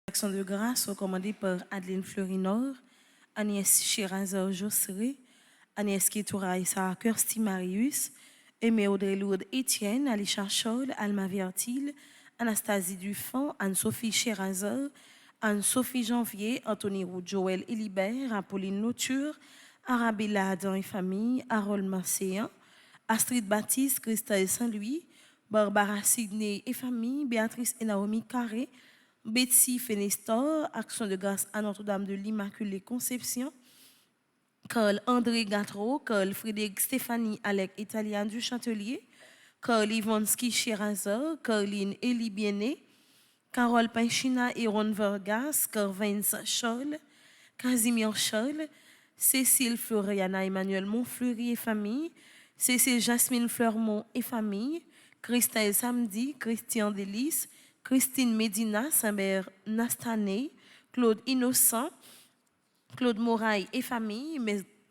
Action de grâce recommandée par Adeline Fleurinor, Agnès Chiraza Josseret, Agnès Ketoura Issa Kirsti Marius, Aimé Audrey Lourdes Étienne, Alicia Scholl, Alma Vertil, Anastasie Dufont, Anne-Sophie Chiraza, Anne-Sophie Janvier, Anthony Roux, Joël Élibert, Apolline Lauture, Arabella Adam et famille, Harold Marseillan, Astrid Baptiste, Christelle Saint-Louis, Barbara Sidney et famille, Béatrice et Naomi Carré, Betsy Fenestor, Action de grâce à Notre-Dame de l'Immaculée Conception, Carl André Gatro, Carl Frédéric Stéphanie Alec Italien du Châtelier, Carl Ivanski Chiraza, Carline Elie Biené, Carole Pinchina et Ron Vargas, Carvens Scholl, Casimir Scholl, Cécile Floriana Emmanuel Montfleury et famille, Cécile Jasmine Fleurmont et famille, Christelle Samedi, Christian Délice, Christine Medina, Saint-Bert Nastané, Claude Innocent, Claude Moraille et famille,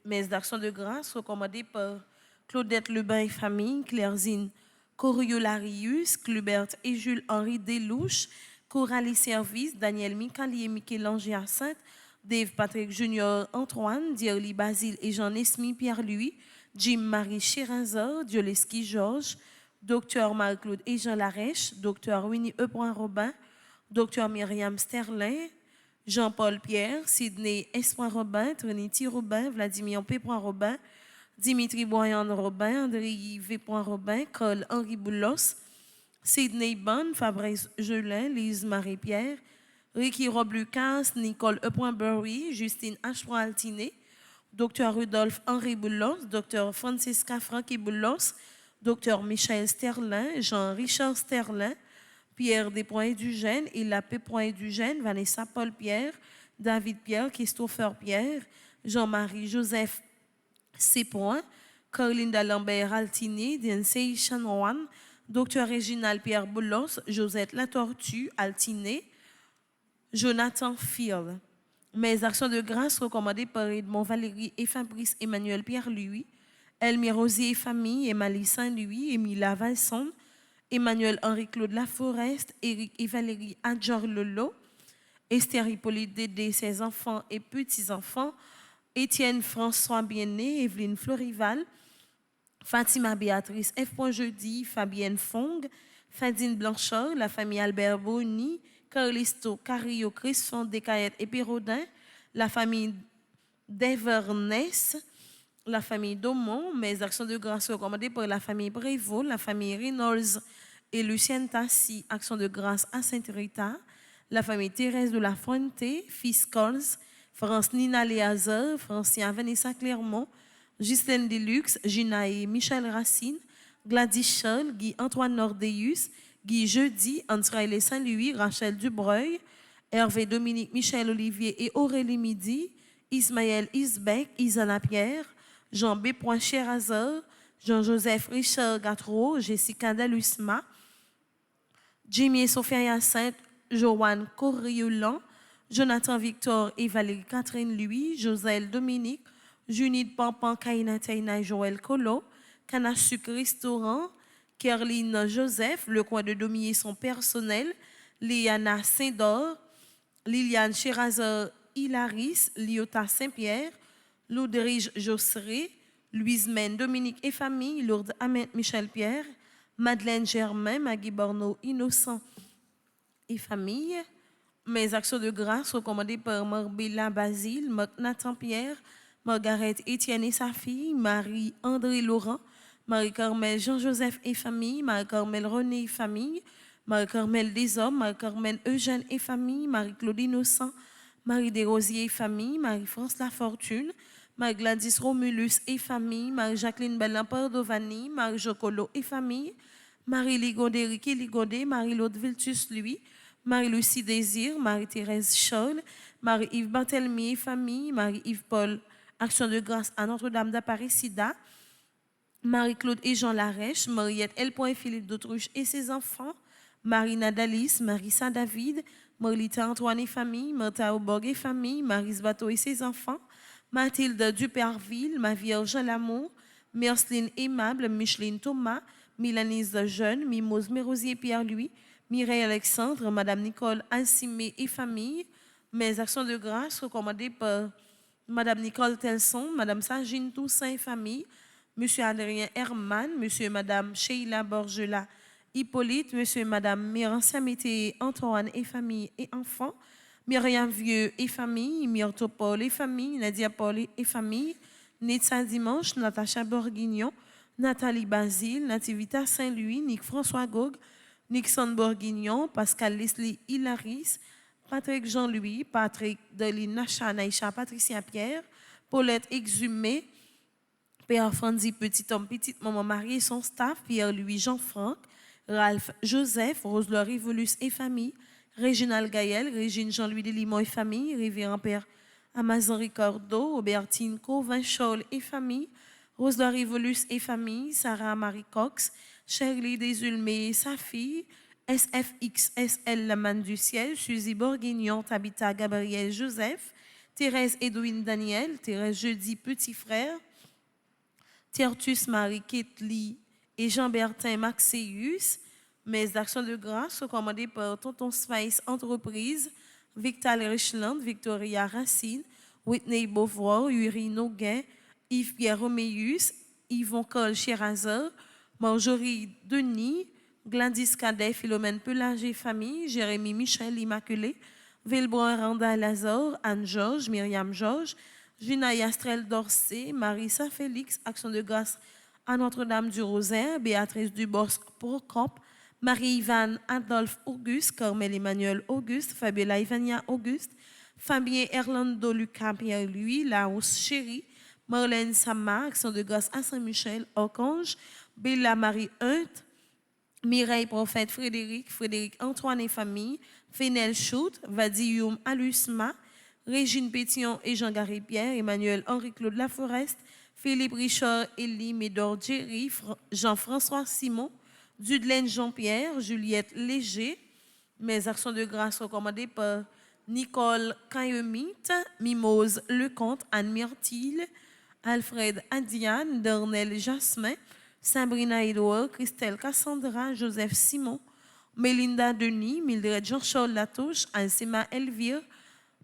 mes d'actions de grâce recommandées par Claudette Lebin et famille, Clairzine Coriolarius, Clubert et Jules-Henri Delouche, Coralie Service, Daniel Micali et Michel-Ange Hyacinthe, Dave Patrick Junior Antoine, Dierly Basile et Jean-Esmy Pierre-Louis, Jim-Marie Chiraza, Dioleski Georges, Dr Marc-Claude et Jean Larèche, Dr Winnie E. Robin, Dr Myriam Sterlin, Jean-Paul Pierre, Sidney S. Robin, Trinity Robin, Vladimir P. Robin, Dimitri Boyan Robin, André V. Robin, Cole Henri Boulos, Sidney Bonne, Fabrice Gelin, Lise Marie-Pierre, Ricky Rob Lucas, Nicole E. Burry, Justine H. Altiné, Dr Rudolphe Henri Boulos, Dr Francisca Francky Boulos, Dr Michel Sterlin, Jean-Richard Sterlin, Pierre Despoints-Dugène, Ila P. Vanessa Paul Pierre, David Pierre, Christopher Pierre, Jean-Marie Joseph C. Carlinda Lambert Altiné, Densei Chanoine, Dr Réginald Pierre Boulos, Josette Latortue Altiné, Jonathan Field. Mes actions de grâce recommandées par Edmond Valérie et Fabrice Emmanuel Pierre-Louis, Elmire Rosier et famille, Emily Saint-Louis, Emilia Valson, Emmanuel Henri-Claude Laforest, Éric et Valérie Adjor Lolo, Esther Hippolyte Dédé, ses enfants et petits-enfants, Étienne François Bienné, Evelyne Florival, Fatima Béatrice F. Jeudi, Fabienne Fong, Fadine Blanchard, la famille Albert Boni, Carlisto Cario, Crisson, Descaillettes et Pérodin, la famille Deverness, la famille Daumont, mes actions de grâce recommandées par la famille Prévost, la famille Reynolds et Lucienne Tassi, actions de grâce à Sainte-Rita, la famille Thérèse de la Fuente, fils Cols, France Nina Léazard, Francien Vanessa Clermont, Ghislaine Deluxe, Gina et Michel Racine, Gladys Scholl, Guy Antoine Nordéus, Guy Jeudi, Anne-Israël Saint-Louis, Rachel Dubreuil, Hervé Dominique, Michel Olivier et Aurélie Midi, Ismaël Isbeck, Isana Pierre, Jean B. Cherazor, Jean-Joseph Richard Gatreau, Jessica Dalusma, Jimmy et Sophia Hyacinthe, Joanne Coriolan, Jonathan Victor et Valérie Catherine Louis, Joselle Dominique, Junide Pampan, Kaina Taina et Joël Colo, Canasuc Restaurant, Kerline Joseph, Le Coin de Domier son personnel, Liana Saint-Dor, Liliane Cherazor Hilaris, Liota Saint-Pierre, Laudrige Josseret, Louise Men Dominique et famille, Lourdes Ahmed Michel Pierre, Madeleine Germain, Maggie Borneau Innocent et famille. Mes actions de grâce recommandées par Marbella Basile, Nathan Pierre, Margaret Étienne et sa fille, Marie-André Laurent, Marie-Carmel Jean-Joseph et famille, Marie-Carmel René et famille, Marie-Carmel Deshommes, Marie-Carmel Eugène et famille, Marie-Claude Innocent, Marie Desrosiers et famille, Marie-France Lafortune, Marie-Gladys Romulus et famille, Marie-Jacqueline Bellampardovani, Marie-Jocolo et famille, Marie-Ligonde Ricky Ligonde, Marie-Laude Viltus Louis, Marie-Lucie Désir, Marie-Thérèse Scholl, Marie-Yves Barthélemy et famille, Marie-Yves Paul, Action de grâce à Notre-Dame d'Apparecida, Marie-Claude et Jean Larèche, Mariette L. Philippe d'Autruche et ses enfants, Marie Nadalis, Marissa David, Marlita Antoine et famille, Martha Auborg et famille, Marise Bateau et ses enfants, Mathilde Duperville, Ma Vierge Lamour, Merceline Aimable, Micheline Thomas, Milanise Jeune, Mimose Mérosier Pierre-Louis, Mireille Alexandre, Madame Nicole Alcimé et famille. Mes actions de grâce recommandées par Madame Nicole Telson, Madame Sagine Toussaint et famille, Monsieur Adrien Herman, Monsieur et Madame Sheila Borgela Hippolyte, Monsieur et Madame Miran Samité Antoine et famille et enfants, Myriam Vieux et famille, Myrto Paul et famille, Nadia Paul et famille, Netsa Dimanche, Natacha Bourguignon, Nathalie Basile, Nativita Saint-Louis, Nick François Gog, Nixon Bourguignon, Pascal Leslie Hilaris, Patrick Jean-Louis, Patrick Deline Nacha, Naïcha, Patricia Pierre, Paulette Exhumé, Père Franzi, petit homme, petite maman Marie et son staff, Pierre-Louis Jean-Franck, Ralph Joseph, Rose-Laure Volus et famille, Réginald Gaël, Régine Jean-Louis Delimont et famille, Révérend Père Amazon Ricardo, Robertine Covin Scholl et famille, Rose-Laure Volus et famille, Sarah Marie Cox, Shirley Desulmé et sa fille, SFXSL La Manne du Ciel, Suzy Bourguignon, Tabitha Gabriel Joseph, Thérèse Edwin Daniel, Thérèse Jeudi Petit Frère, Tertus Marie Ketli et Jean-Bertin Maxéus. Mes actions de grâce recommandées par Tonton Spice Entreprise, Victal Richland, Victoria Racine, Whitney Beauvoir, Yuri Noguin, Yves-Pierre Roméus, Yvon Cole Cherazor, Marjorie Denis, Gladys Cadet, Philomène Pelager Famille, Jérémy Michel Immaculé, Villebrun Randa Lazare, Anne Georges, Myriam Georges, Gina Yastrel Dorsey, Marissa Félix, Action de grâce à Notre-Dame du Rosaire, Béatrice Dubosc Procope, Marie-Yvonne Adolphe Auguste, Carmel Emmanuel Auguste, Fabiola Ivania Auguste, Fabien Erlando Lucas Pierre-Louis, Laos Chéri, Marlène Sama, Action de grâce à Saint-Michel Archange, Bella Marie Hunt, Mireille Prophète Frédéric, Frédéric Antoine et famille, Fénel Choute, Vadioum Alusma, Régine Pétillon et Jean-Garry Pierre, Emmanuel Henri-Claude Laforest, Philippe Richard, Élie Médor Jerry, Jean-François Simon, Dudelaine Jean-Pierre, Juliette Léger. Mes actions de grâce recommandées par Nicole Kayemite, Mimose Lecomte, Anne Myrtille, Alfred Adiane, Darnel Jasmin, Sabrina Edouard, Christelle Cassandra, Joseph Simon, Mélinda Denis, Mildred Jean-Charles Latouche, Alcima Elvire,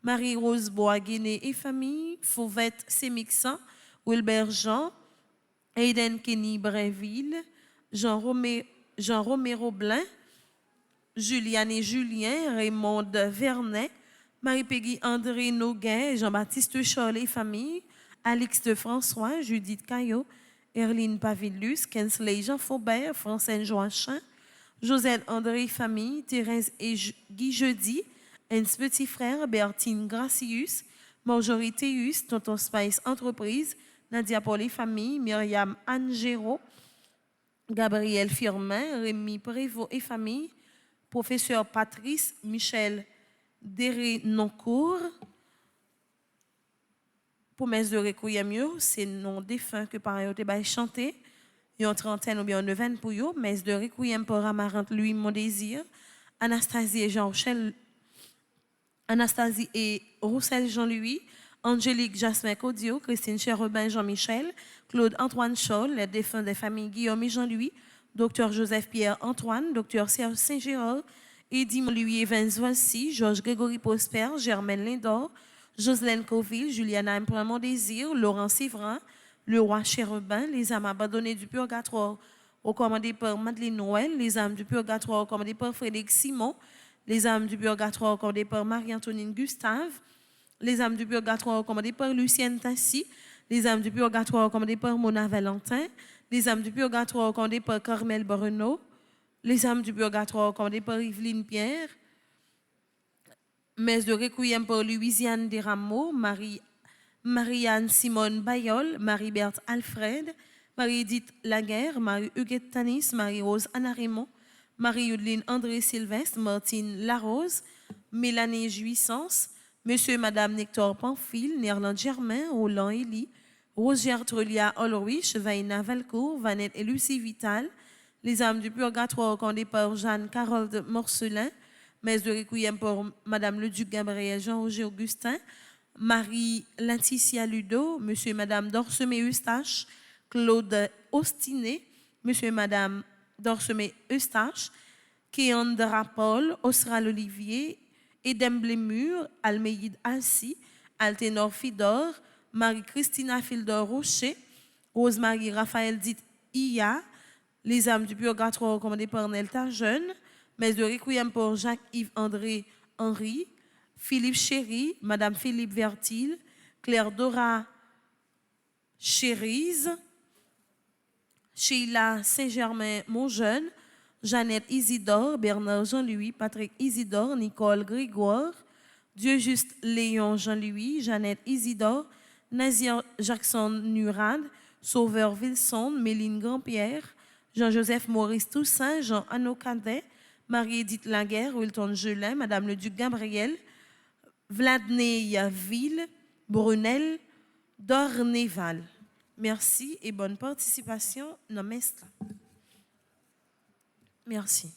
Marie-Rose Bois-Guéné et famille, Fauvette Sémixan, Wilbert Jean, Aiden Kenny Bréville, Jean Romero Blin, Juliane et Julien, Raymond Vernet, Marie-Peggy André Noguin, Jean-Baptiste Charles et famille, Alix de François, Judith Caillot, Erline Pavillus, Kensley Jean Faubert, Francine Joachim, Josette André famille, Thérèse et Guy Jeudi, Hens Petit Frère, Bertine Gracius, Marjorie Théus, Tonton Spice Entreprise, Nadia Pauli famille, Myriam Angero, Gabriel Firmin, Rémi Prévost et famille, professeur Patrice Michel Derenoncourt. Promesse de requiem, c'est non défunt que par eux te chanter. Une trentaine ou bien une vingtaine pour eux. Messe de requiem pour Amarante, lui, mon désir. Anastasie et Jean-Rochelle. Anastasie et Roussel Jean-Louis. Angélique Jasmin Codio. Christine Cherubin Jean-Michel. Claude Antoine Scholl. Les défunts des familles Guillaume et Jean-Louis. Docteur Joseph Pierre Antoine. Docteur Serge Saint-Gérard. Eddy Louis Evans Voici. Georges Grégory Prosper. Germaine Lindor. Joselaine Coville, Juliana Mon Désir, Laurent Séverin, le roi Chérubin, les âmes abandonnées du purgatoire, recommandées par Madeleine Noël, les âmes du purgatoire recommandées par Frédéric Simon, les âmes du purgatoire recommandées par Marie-Antonine Gustave, les âmes du purgatoire recommandées par Lucienne Tassi, les âmes du purgatoire recommandées par Mona Valentin, les âmes du purgatoire recommandées par Carmel Bruno, les âmes du purgatoire recommandées par Yveline Pierre, Messe de requiem pour Louisiane Desrameaux, Marianne Simone Bayol, Marie-Berthe Alfred, Marie-Edith Laguerre, Marie-Huguette Tanis, Marie-Rose Anna Raymond, Marie-Eudeline André Sylvestre, Martine Larose, Mélanie Jouissance, Monsieur et Madame Nector Pamphile, Nerland Germain, Roland Élie, Rosière Trelia Olrich, Vaina Valcourt, Vanette et Lucie Vital, les âmes du purgatoire recommandées par Jeanne Carole de Morcelin, Messe de requiem pour Madame le Duc Gabriel Jean-Roger Augustin, Marie Laetitia Ludo, Monsieur et Madame Dorsemé Eustache, Claude Ostiné, Monsieur et Madame Dorsemé Eustache, Kéandra Paul, Osral Olivier, Edem Blémur, Almeïd Alci, Alténor Fidor, Marie-Christina Fildor Rocher, Rosemarie Raphaël Dit Iya, les âmes du purgatoire recommandées par Nelta Jeune, Messe de requiem pour Jacques-Yves André Henry, Philippe Chéry, Madame Philippe Vertil, Claire Dora Chérise, Sheila Saint-Germain Monjeune, Jeannette Isidore, Bernard Jean-Louis, Patrick Isidore, Nicole Grégoire, Dieu Juste Léon Jean-Louis, Jeannette Isidore, Nazir Jackson Nurad, Sauveur Wilson, Méline Grandpierre, Jean-Joseph Maurice Toussaint, Jean-Anno Cadet, Marie-Édith Laguerre, Wilton Gelin, Madame le Duc Gabriel, Vladney Ville, Brunel, Dorneval. Merci et bonne participation. Namaste. Merci.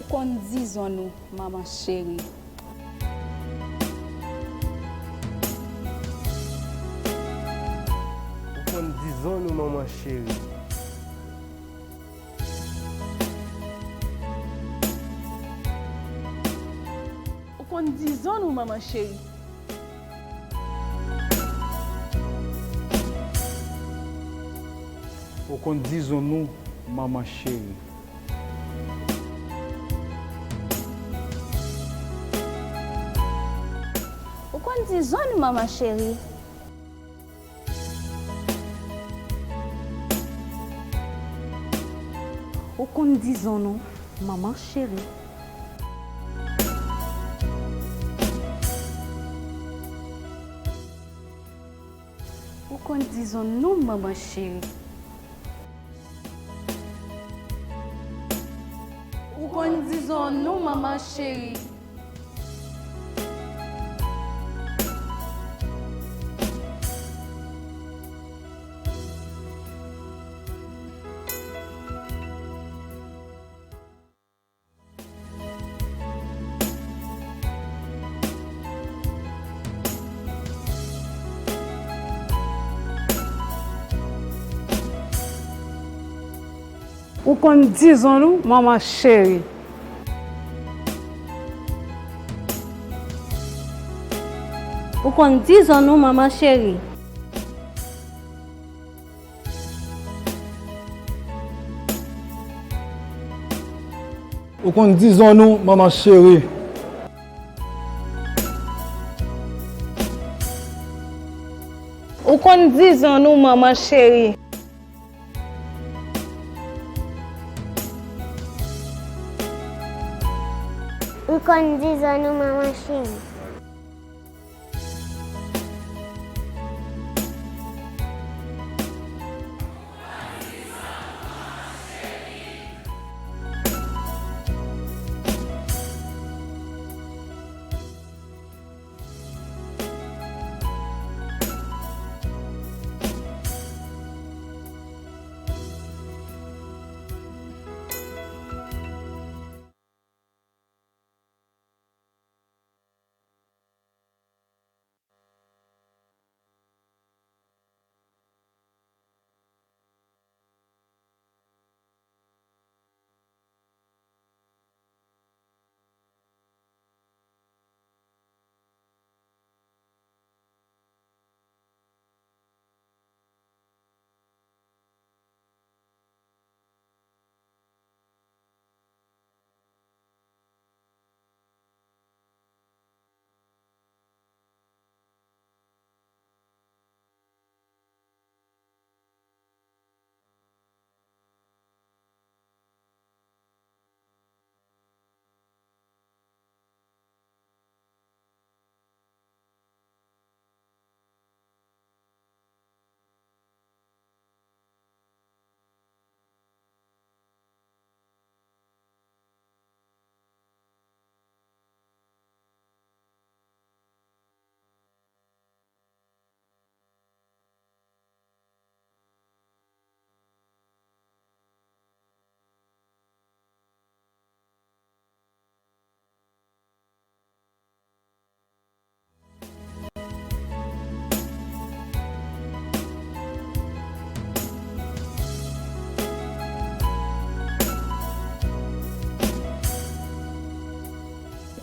Qu'on disons nous, maman chérie. Qu'on disons nous, maman chérie. Qu'on disons nous, maman chérie. Qu'on disons nous, maman chérie. Qu'on disons nous, maman chérie. Qu'on disons nous, maman chérie. Qu'on disons nous, maman chérie. Ou qu'on disons nous, maman chérie. Ou qu'on disons nous, maman chérie. Ou qu'on disons nous, maman chérie. Ou qu'on disons nous, maman chérie. Ou qu'on disons nous, maman chérie. Ou qu'on disons nous, maman chérie.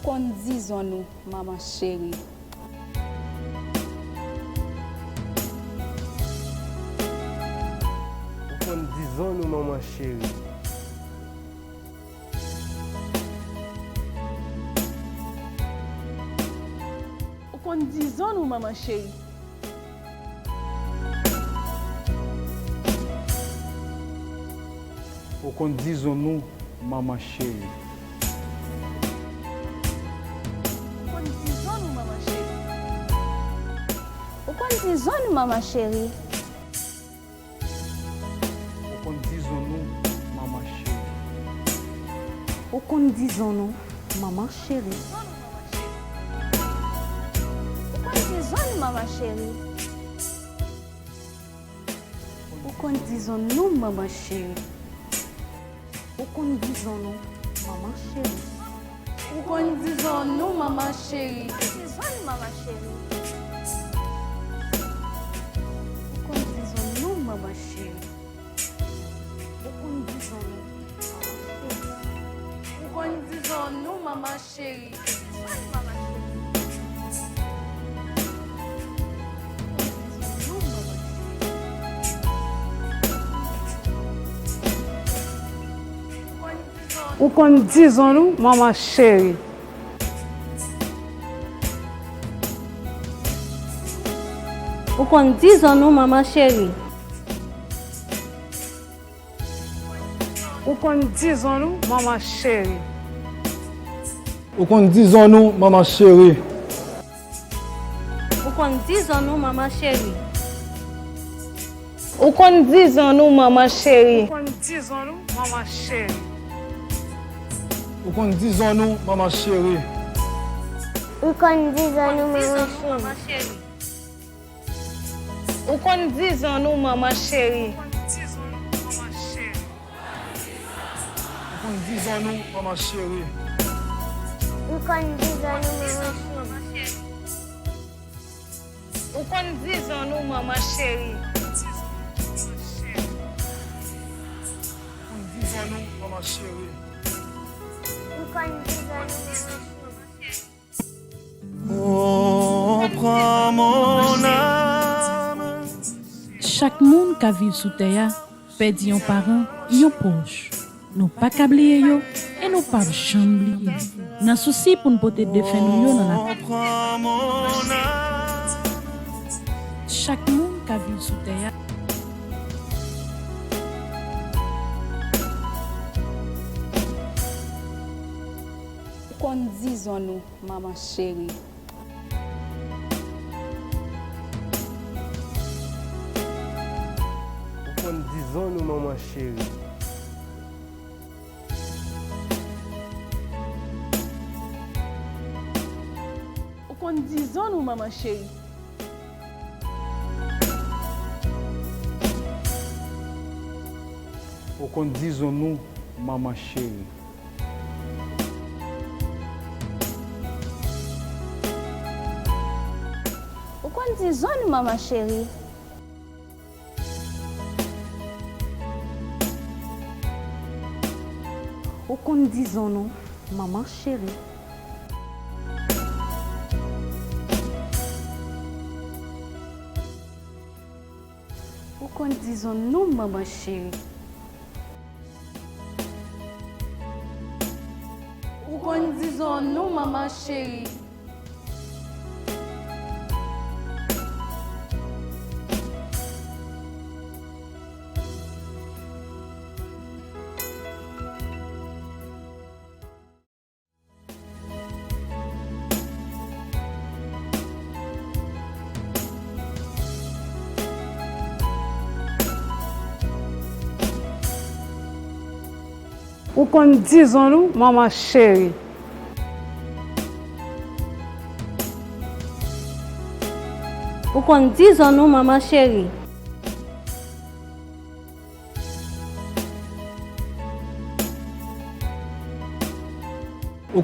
Qu'on disons nous, maman chérie. Ou qu'on disons nous, maman chérie. Ou qu'on disons nous, maman chérie. Ou qu'on disons nous, maman chérie. Qu'on disons nous, maman chérie. Ou qu'on disons nous, maman chérie. Ou qu'on disons nous, maman chérie. Ou qu'on disons nous, maman chérie. Ou qu'on disons nous, maman chérie. Ou qu'on disons nous, maman chérie. Ou qu'on disons nous, maman chérie. Ou qu'on disons nous, maman chérie. Disons nous, maman chérie. Ou qu'on disons nous, maman chérie. Ou qu'on disons nous, Ou qu'on disons nous, maman chérie. Ou qu'on disons nous, maman chérie. Ou qu'on disons nous, maman chérie. Ou qu'on disons nous, maman chérie. Ou qu'on disons nous, maman chérie. Ou qu'on disons nous, maman chérie. Ou kon dizon nou maman chérie. Ou kon dizon nou, maman chérie. Ou kon dizon nou maman chérie. Ou kon dizon nou maman chérie. Ou kon dizon nou, maman chérie. Ou kon dizon nou maman chérie. Ou kon dizon nou maman chérie. Ou kon dizon nou, maman chérie. Ou kon dizon nou maman chérie. Oh, prends mon âme. Chaque monde qui vit sous terre perd un parent, un proche. Nous pas câblier yo et nous pas chamblier. Dans souci pour nous porter défendre yo dans la Oh, prends mon âme. chaque monde qui vit sous terre Ou kon dizon nou maman chérie. Ou kon dizon nou maman chérie. Ou kon dizon nou maman chérie. Ou kon dizon nou, maman chérie. Ou kon dizon nou maman chérie. Ou kon dizon nou maman chérie. Ou kon dizon nou maman chérie. Ou kon dizon nou maman chérie. Ou kon dizon nou, maman chérie. Ou kon dizon nou maman chérie. Ou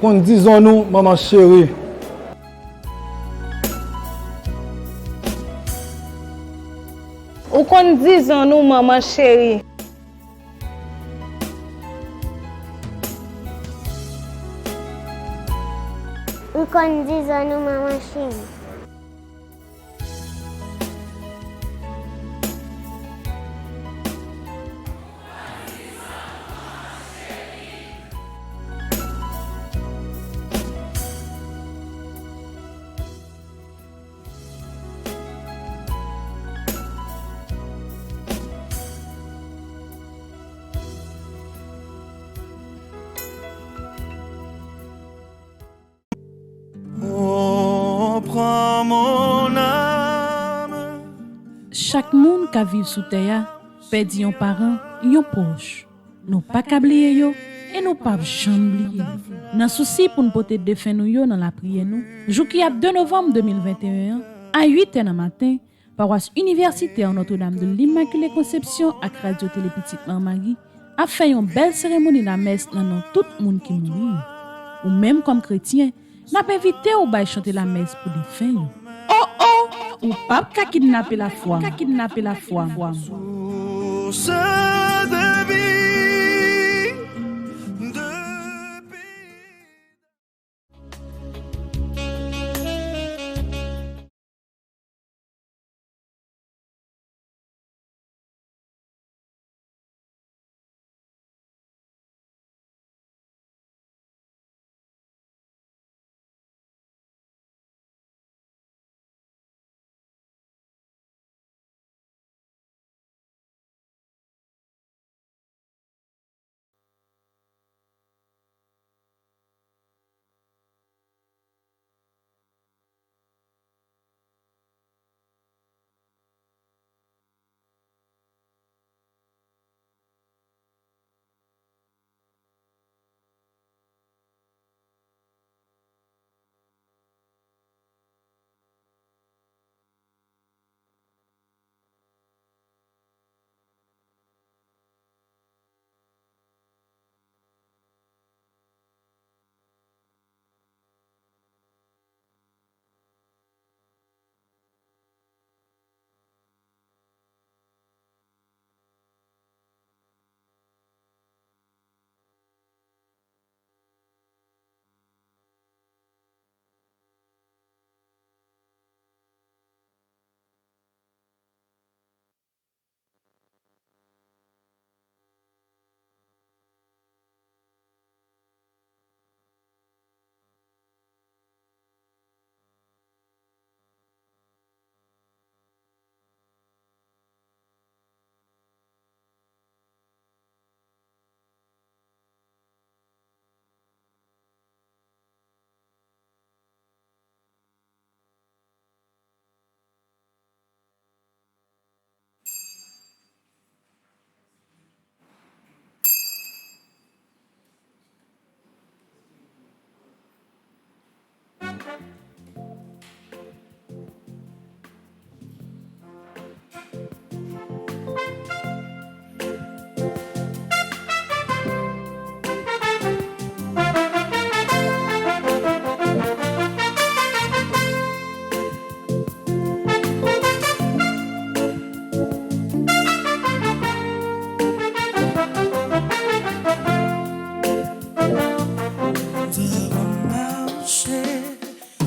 kon dizon nou, maman chérie. Ou kon dizon nou maman chérie. Ou kon dizon nou maman chérie. Oh, prends mon âme. chaque monde qui vit sous terre perd un parent, un proche. Nous pas câblier yo et nous pas chamblier. Dans souci pour nous porter défendre yo dans la prière nous. Jour qui a 2 novembre 2021 à 8h du matin, paroisse universitaire Notre-Dame de l'Immaculée Conception à Radio Télé Petite Marie a fait une belle cérémonie la messe dans tout le monde qui mourit. Ou même comme chrétien, n'a pas invité ou bail chanter la messe pour des fins. Oh, ou pas qu'à kidnapper la foi. Source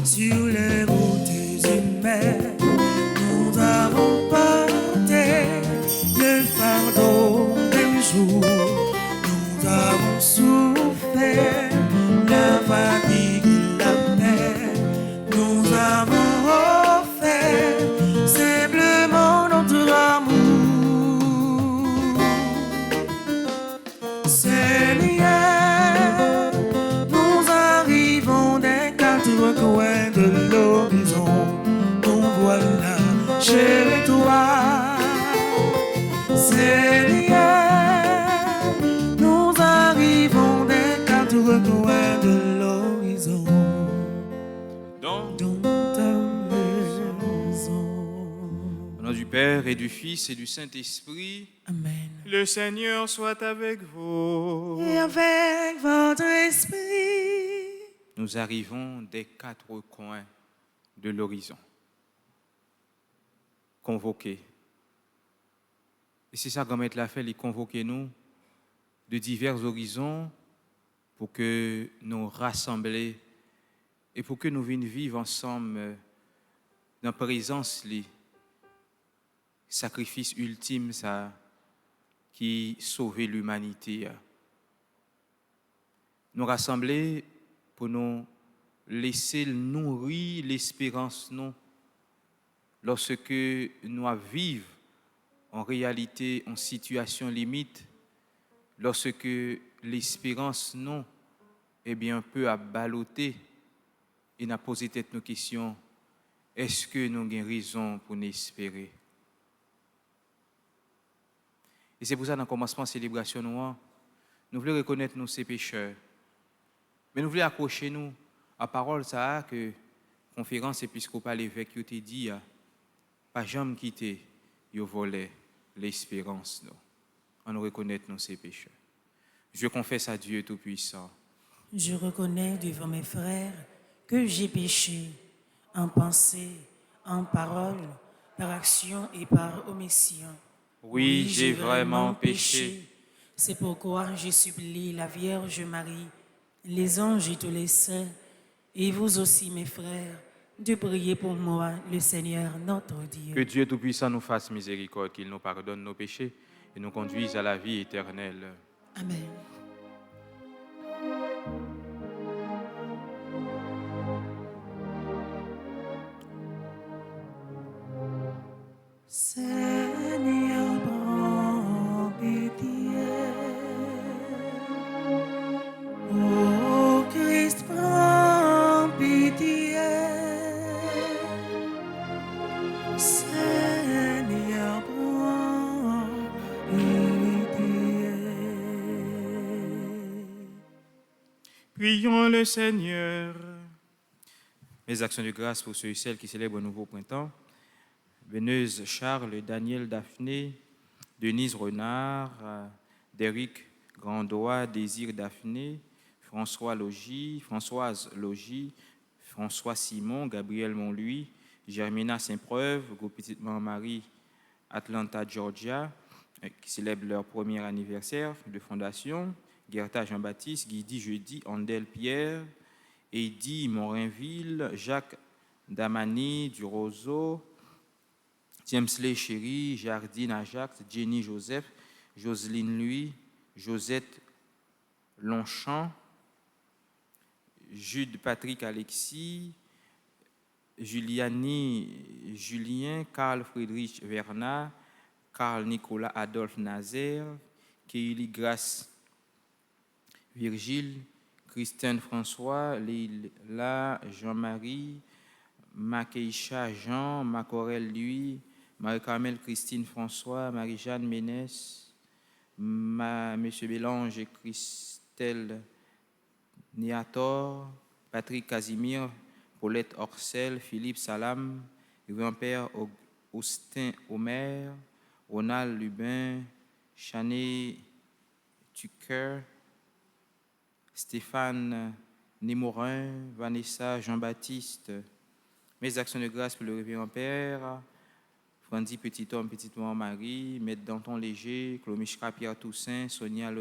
sur les routes humaines. Nous avons porté le fardeau des jours. Nous avons souffert la fatigue et la peine. Nous avons offert simplement notre amour. Seigneur, nous arrivons des quatre coins de l'horizon. Nous voilà chez toi. Seigneur, nous arrivons des quatre coins de l'horizon. Dans ta maison. Au nom du Père et du Fils et du Saint-Esprit. Amen. Le Seigneur soit avec vous. Et avec votre esprit. Nous arrivons des quatre coins de l'horizon. Convoqués. Et c'est ça que Maître l'a fait, il convoquer nous de divers horizons pour que nous rassembler et pour que nous venions vivre ensemble dans la présence, le sacrifice ultime ça, qui sauvait l'humanité. Nous rassembler pour nous laisser nourrir l'espérance nous lorsque nous vivons en réalité en situation limite, lorsque l'espérance nous eh bien peut aballoter et n'a posé tête nos questions, est-ce que nous avons raison pour nous espérer? Et c'est pour ça, dans le commencement de la célébration, nous voulons reconnaître nos pécheurs. Mais nous voulons accrocher nous à la parole ça que la conférence épiscopale évêque a dit, pas jamais quitter, il volé l'espérance. On nous reconnaît nos pécheurs. Je confesse à Dieu Tout-Puissant. Je reconnais devant mes frères que j'ai péché en pensée, en parole, par action et par omission. Oui, j'ai vraiment péché. C'est pourquoi je supplie la Vierge Marie, les anges et tous les saints, et vous aussi, mes frères, de prier pour moi, le Seigneur notre Dieu. Que Dieu Tout-Puissant nous fasse miséricorde, qu'il nous pardonne nos péchés et nous conduise à la vie éternelle. Amen. Seigneur, prends pitié. Ô Christ, prends pitié. Seigneur, prends pitié. Prions le Seigneur. Mes actions de grâce pour ceux et celles qui célèbrent un nouveau printemps. Beneuse Charles, Daniel Daphné, Denise Renard, Déric Grandois, Désir Daphné, Françoise Logie, François Simon, Gabriel Montluy, Germina Saint-Preuve, Petite Marie Atlanta, Georgia, qui célèbrent leur premier anniversaire de fondation, Gerta Jean-Baptiste, Guidi Jeudi, Andel Pierre, Eddy Morinville, Jacques Damani du Roseau, James Lé Chéri, Jardine Ajax, Jenny Joseph, Joseline Louis, Josette Longchamp, Jude Patrick Alexis, Juliani Julien, Carl Friedrich Vernat, Carl Nicolas Adolphe Nazaire, Kéili Grace Virgile, Christiane François, Leila Jean-Marie, Makeisha Jean, Macorel Louis, Marie-Carmel Christine François, Marie-Jeanne Ménès, Monsieur Bélange et Christelle Niator, Patrick Casimir, Paulette Orcel, Philippe Salam, Grand-Père Austin Omer, Ronald Lubin, Chané Tucker, Stéphane Némorin, Vanessa Jean-Baptiste. Mes actions de grâce pour le révérend Père, Frandy Petit-Homme, Petite-Maman Marie, Maître Danton Léger, Clomishka Pierre Toussaint, Sonia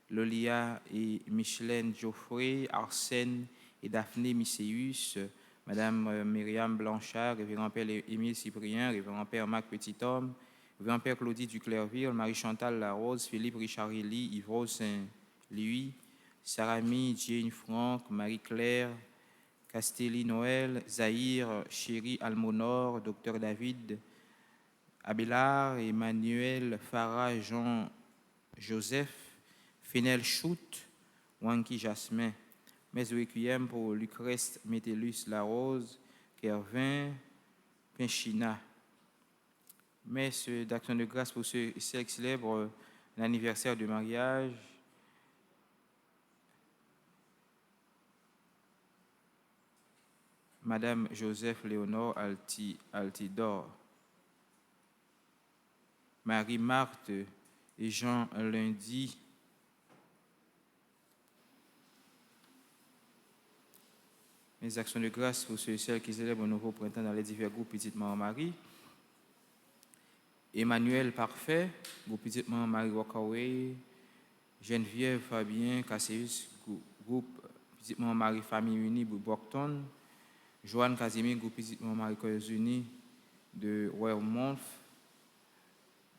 Lolia et Micheline Geoffrey, Arsène et Daphné Misséus, Madame Myriam Blanchard, Révérend Père Émile Cyprien, Révérend Père Marc Petithomme, Révérend Père Claudie Duclerville, Marie-Chantal Larose, Philippe Richard-Élie, Yves Saint-Louis, Sarami Jane Franck, Marie-Claire Castelli Noël, Zahir Chéri Almonor, Dr David Abélard, Emmanuel Farah Jean Joseph, Fenel Choute, Wanki Jasmin. Mes requiem pour Lucrèce Métellus Larose, Kervin Pinchina. Messe d'action de grâce pour ceux et celles qui célèbrent l'anniversaire de mariage. Madame Joseph Léonore Altidor. Marie-Marthe et Jean Lundi. Mes actions de grâce pour ceux et celles qui célèbrent un nouveau printemps dans les divers groupes Petite Maman Marie. Emmanuel Parfait, groupe Petite Maman Marie Walkaway. Geneviève Fabien Casseus, groupe Petite Maman Marie Famille Unie Brockton. Joanne Casimir, groupe Petite Maman Marie Cœurs Unis de Royaume-Monf.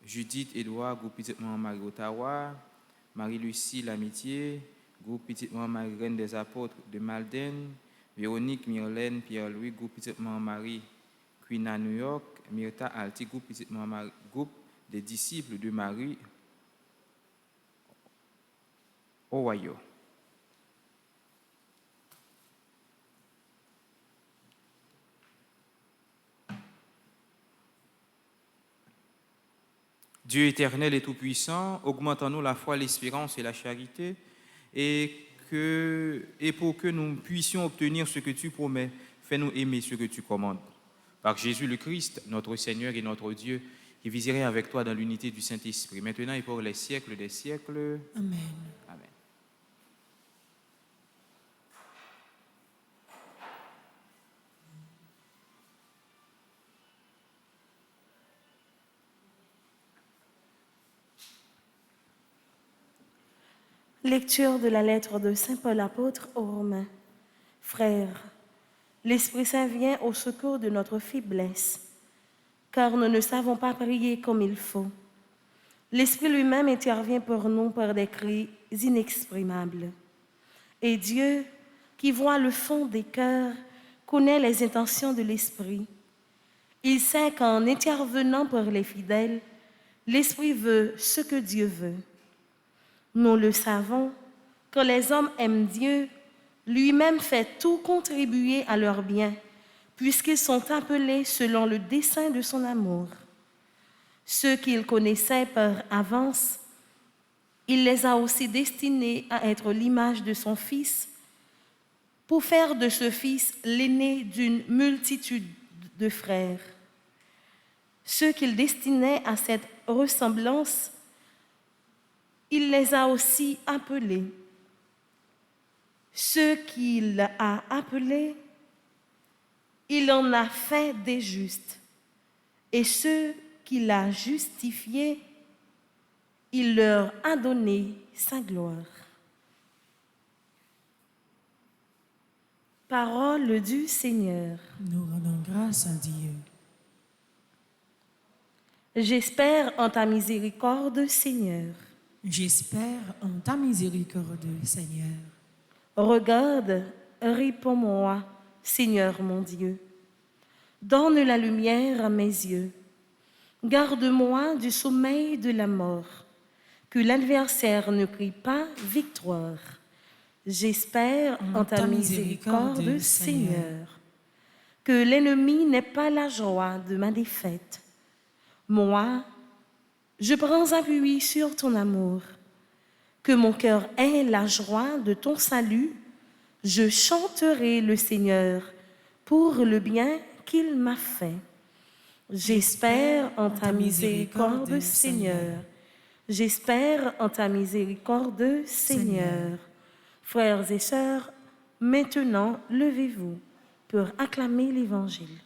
Judith Edouard, groupe Petite Maman Marie Ottawa. Marie-Lucie L'Amitié, groupe Petite Maman Marie Reine des Apôtres de Malden. Véronique Myrlène Pierre-Louis, groupe Petite Maman Marie Queen à New York. Myrta Alti, groupe Petite Maman Marie, groupe des disciples de Marie Ohio. Dieu éternel et tout-puissant, augmente en nous la foi, l'espérance et la charité, et pour que nous puissions obtenir ce que tu promets, fais-nous aimer ce que tu commandes. Par Jésus le Christ, notre Seigneur et notre Dieu, qui viserait avec toi dans l'unité du Saint-Esprit, maintenant et pour les siècles des siècles. Amen. Amen. Lecture de la lettre de Saint Paul apôtre aux Romains. Frères, l'Esprit Saint vient au secours de notre faiblesse, car nous ne savons pas prier comme il faut. L'Esprit lui-même intervient pour nous par des cris inexprimables. Et Dieu, qui voit le fond des cœurs, connaît les intentions de l'Esprit. Il sait qu'en intervenant pour les fidèles, l'Esprit veut ce que Dieu veut. Nous le savons, quand les hommes aiment Dieu, lui-même fait tout contribuer à leur bien, puisqu'ils sont appelés selon le dessein de son amour. Ceux qu'il connaissait par avance, il les a aussi destinés à être l'image de son Fils, pour faire de ce Fils l'aîné d'une multitude de frères. Ceux qu'il destinait à cette ressemblance, il les a aussi appelés. Ceux qu'il a appelés, il en a fait des justes. Et ceux qu'il a justifiés, il leur a donné sa gloire. Parole du Seigneur. Nous rendons grâce à Dieu. J'espère en ta miséricorde, Seigneur. J'espère en ta miséricorde, Seigneur. Regarde, réponds-moi, Seigneur mon Dieu. Donne la lumière à mes yeux. Garde-moi du sommeil de la mort, que l'adversaire ne crie pas victoire. J'espère en ta miséricorde, Seigneur. Que l'ennemi n'ait pas la joie de ma défaite. Moi, je prends appui sur ton amour. Que mon cœur ait la joie de ton salut. Je chanterai le Seigneur pour le bien qu'il m'a fait. J'espère en ta miséricorde, Seigneur. J'espère en ta miséricorde, Seigneur. Frères et sœurs, maintenant, levez-vous pour acclamer l'Évangile.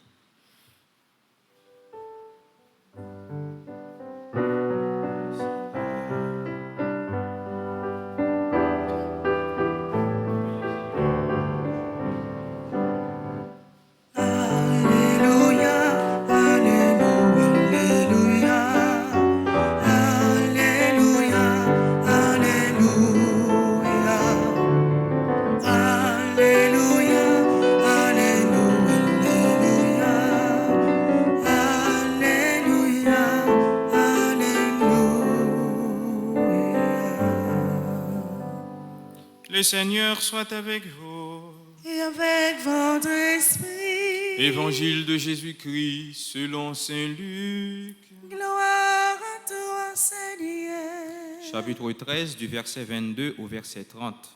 Le Seigneur soit avec vous. Et avec votre esprit. Évangile de Jésus-Christ selon Saint Luc. Gloire à toi, Seigneur. Chapitre 13, du verset 22 au verset 30.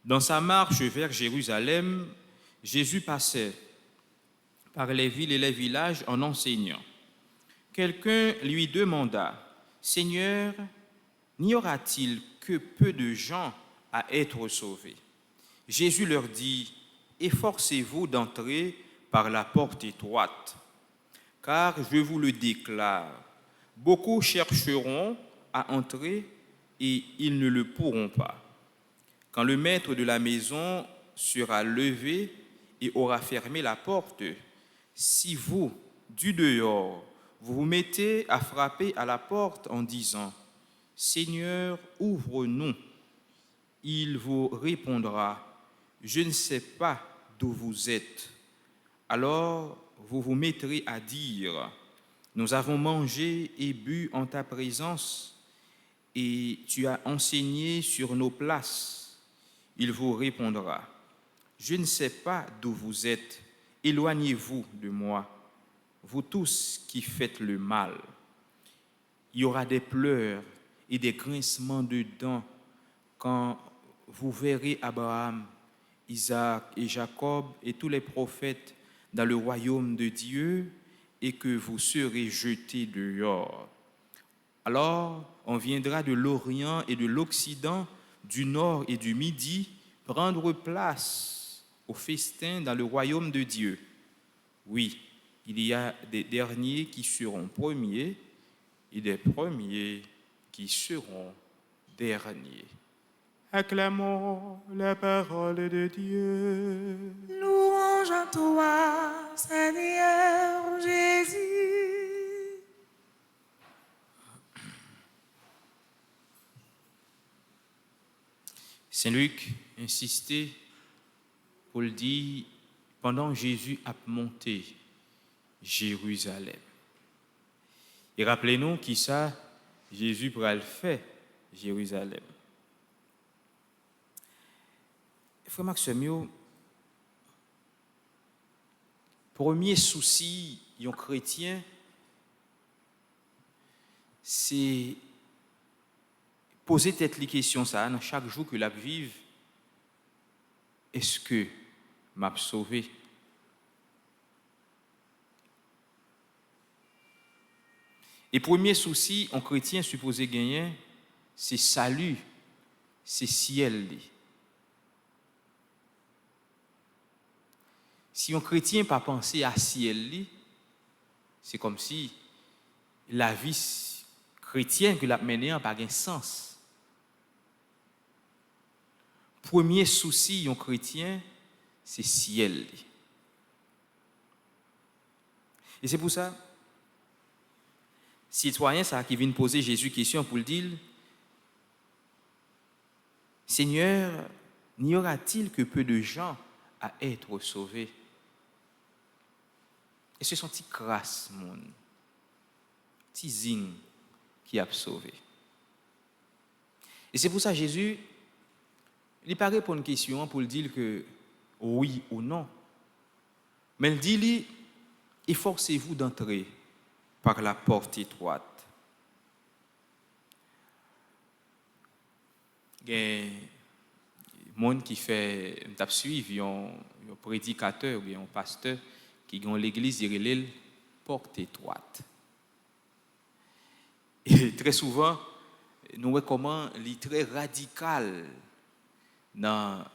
Dans sa marche vers Jérusalem, Jésus passait par les villes et les villages en enseignant. Quelqu'un lui demanda, « Seigneur, n'y aura-t-il que peu de gens à être sauvés ?» Jésus leur dit, « Efforcez-vous d'entrer par la porte étroite, car je vous le déclare, beaucoup chercheront à entrer et ils ne le pourront pas. Quand le maître de la maison sera levé et aura fermé la porte, si vous, du dehors, vous vous mettez à frapper à la porte en disant, « Seigneur, ouvre-nous », il vous répondra, « Je ne sais pas d'où vous êtes. » Alors vous vous mettrez à dire, « Nous avons mangé et bu en ta présence, et tu as enseigné sur nos places. » Il vous répondra, « Je ne sais pas d'où vous êtes, éloignez-vous de moi, vous tous qui faites le mal. » Il y aura des pleurs et des grincements de dents quand vous verrez Abraham, Isaac et Jacob et tous les prophètes dans le royaume de Dieu et que vous serez jetés dehors. Alors, on viendra de l'Orient et de l'Occident, du Nord et du Midi, prendre place au festin dans le royaume de Dieu. Oui, il y a des derniers qui seront premiers et des premiers qui seront derniers. Acclamons la parole de Dieu. Louange à toi, Seigneur Jésus. Saint Luc insistait pour le dire pendant Jésus a monté Jérusalem. Et rappelez-nous qui ça Jésus pourra le faire Jérusalem. Frère Maxime, premier souci d'un chrétien, c'est poser tête les questions ça dans chaque jour que la vive. Est-ce que m'a sauvé? Et premier souci un chrétien supposé gagner, c'est salut, c'est ciel. Si un chrétien n'a pas pensé à ciel, c'est comme si la vie chrétienne que l'a menée n'a pas de sens. Premier souci un chrétien, c'est ciel. Et c'est pour ça, citoyen ça qui vient poser Jésus question pour le dire, Seigneur, n'y aura-t-il que peu de gens à être sauvés? Et ce sont petits grâces, mon petits zing qui a sauvé. Et c'est pour ça Jésus, il n'est pas répondre à une question pour dire que oui ou non. Mais il dit, efforcez-vous d'entrer par la porte étroite. Il y a des gens qui suivent un prédicateur ou bien un pasteur qui ont l'église de porte étroite. Et très souvent, nous voyons comment il est très radical dans la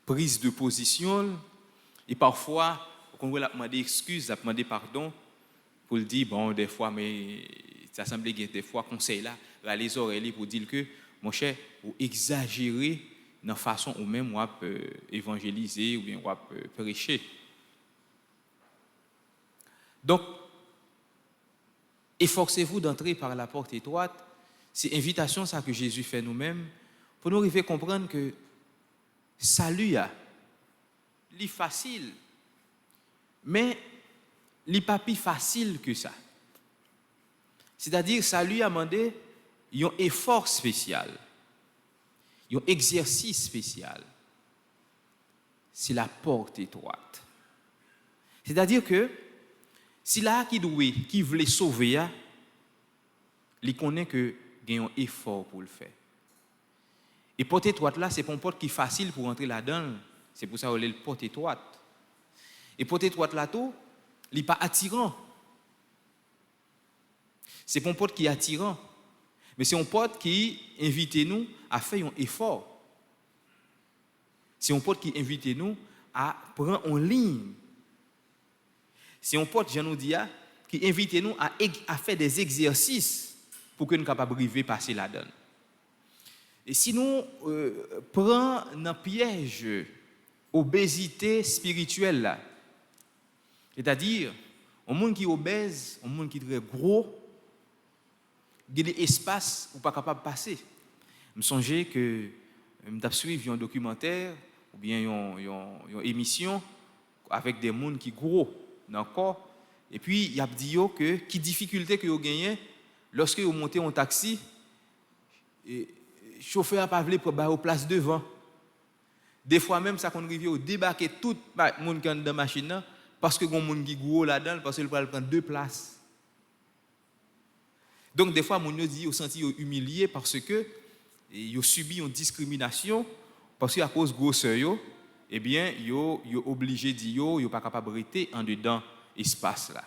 prise de position. Et parfois, on va demander excuse, demander pardon pour le dire, bon, des fois, mais ça semble que des fois, conseil là, les oreilles pour dire que, mon cher, vous exagérez dans la façon où même on peut évangéliser ou bien on peut prêcher. Donc, efforcez-vous d'entrer par la porte étroite. C'est l'invitation ça que Jésus fait nous-mêmes pour nous arriver à comprendre que salut est facile, mais il n'est pas plus facile que ça. C'est-à-dire salut a demandé un effort spécial. un exercice spécial. C'est la porte étroite. C'est-à-dire que si là qui voulait sauver, il connaît que il y a un effort pour le faire. Et porte étroite là, c'est pas une porte qui est facile pour entrer là-dedans. C'est pour ça qu'on l'appelle porte étroite. Et porte étroite là tout, il n'est pas attirant. C'est pas une porte qui est attirant, mais c'est une porte qui invite nous à faire un effort. C'est une porte qui invite nous à prendre en ligne. C'est une porte, je nous dis, qui invite nous à faire des exercices pour que nous soyons capables de passer là-dedans. Et si nous prenons dans le piège obésité spirituelle, là, c'est-à-dire, un monde qui est obèse, un monde qui est très gros, il y a des espaces où on n'est pas capable de passer. Je me songeais que je suis suivi un documentaire ou bien une émission avec des gens qui sont gros dans le corps. Et puis, il y a dit que qui difficulté que vous gagnez lorsque vous montez en taxi, le chauffeur n'a pas voulu pour la place devant. Des fois même, ça qu'on arrive à débarquer tout le monde qui est dans la machine parce que les gens qui sont gros là-dedans, parce qu'ils peuvent prendre 2 places. Donc, des fois, les gens disent qu'ils se sentent humiliés parce que ils ont subi une discrimination, parce qu'à cause de grosseur, eh bien, ils sont obligés de dire qu'ils ne sont pas capables de rester en dedans espace là,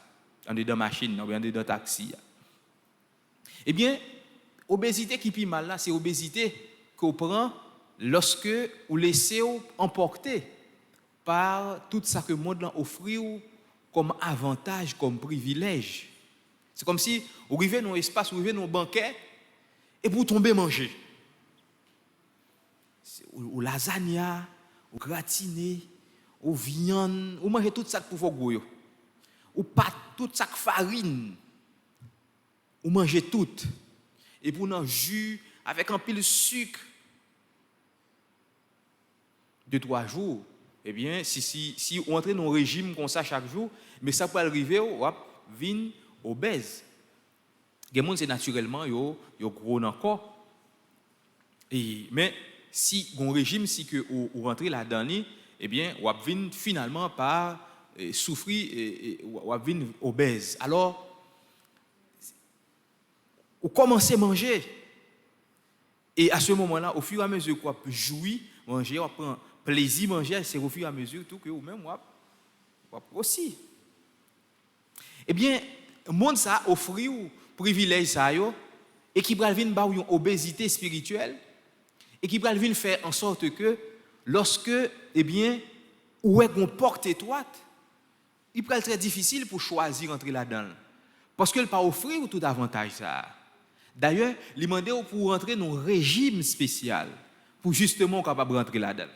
en dedans machine, en dedans taxi. Eh bien, obésité qui est mal là, c'est obésité qu'on prend lorsque vous laissez emporter par tout ça que le monde offre comme avantage, comme privilège. C'est comme si vous arrivez dans un espace, vous arrivez dans un banquet et vous tombez manger. Ou lasagna, ou gratiné, ou viande, ou mangez tout ça pour vos goûts. Ou pâte, tout ça farine. Ou mangez tout. Et pour un jus avec un pile de sucre. 2-3 jours, eh bien, si on entre dans un régime comme ça chaque jour, mais ça peut arriver, on vient obèse. Les gens, c'est naturellement, ils gros dans le corps. Mais si on régime, si que vous rentrez là-dedans, eh bien, on vient finalement par souffrir, on vient obèse. Alors, vous commencez à manger. Et à ce moment-là, au fur et à mesure qu'on jouit, manger, on prend plaisir manger, c'est au fur et à mesure tout que vous-même, vous aussi. Eh bien, le monde ça offre un privilège ça et qui va venir une obésité spirituelle et qui va venir faire en sorte que lorsque, eh bien, où est qu'on porte étroite, il peut être très difficile pour choisir entrer là-dedans. Parce qu'il ne peut pas offrir tout avantage ça. D'ailleurs, il demande pour rentrer dans un régime spécial pour justement capable rentrer là-dedans.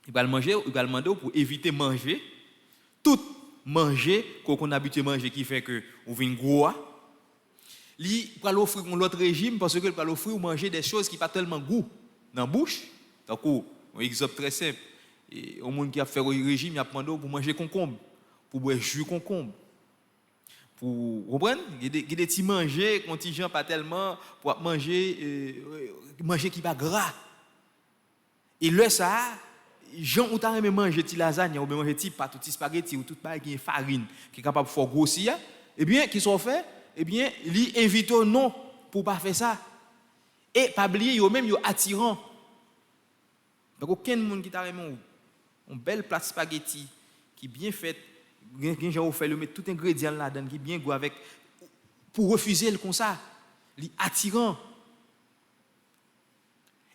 Il va demander pour éviter manger tout manger qu'on a habitué manger qui fait que on vient gros. Il va l'offrir un autre régime parce qu'il va l'offrir manger des choses qui pas tellement goût dans la bouche. Donc un exemple très simple. Et au monde qui a fait un régime, il a demandé pour manger concombre, pour boire jus concombre. Pour comprendre, il y a des petits manger contingent pas tellement pour manger qui pas gras. Et là ça gens ou t'as aimé manger ti lasagne ou manger ti pâte ou ti spaghetti ou tout bail qui est farine qui est capable de faire grossir, eh bien qui sont fait, eh bien li invite non pour pas faire ça. Et pas oublier yo même yo attirant. Donc aucun monde qui t'a aimé une belle plate spaghetti qui bien faite, gen gens fait le mettre tout ingrédient là-dedans qui bien goût avec pour refuser le comme ça, li attirant.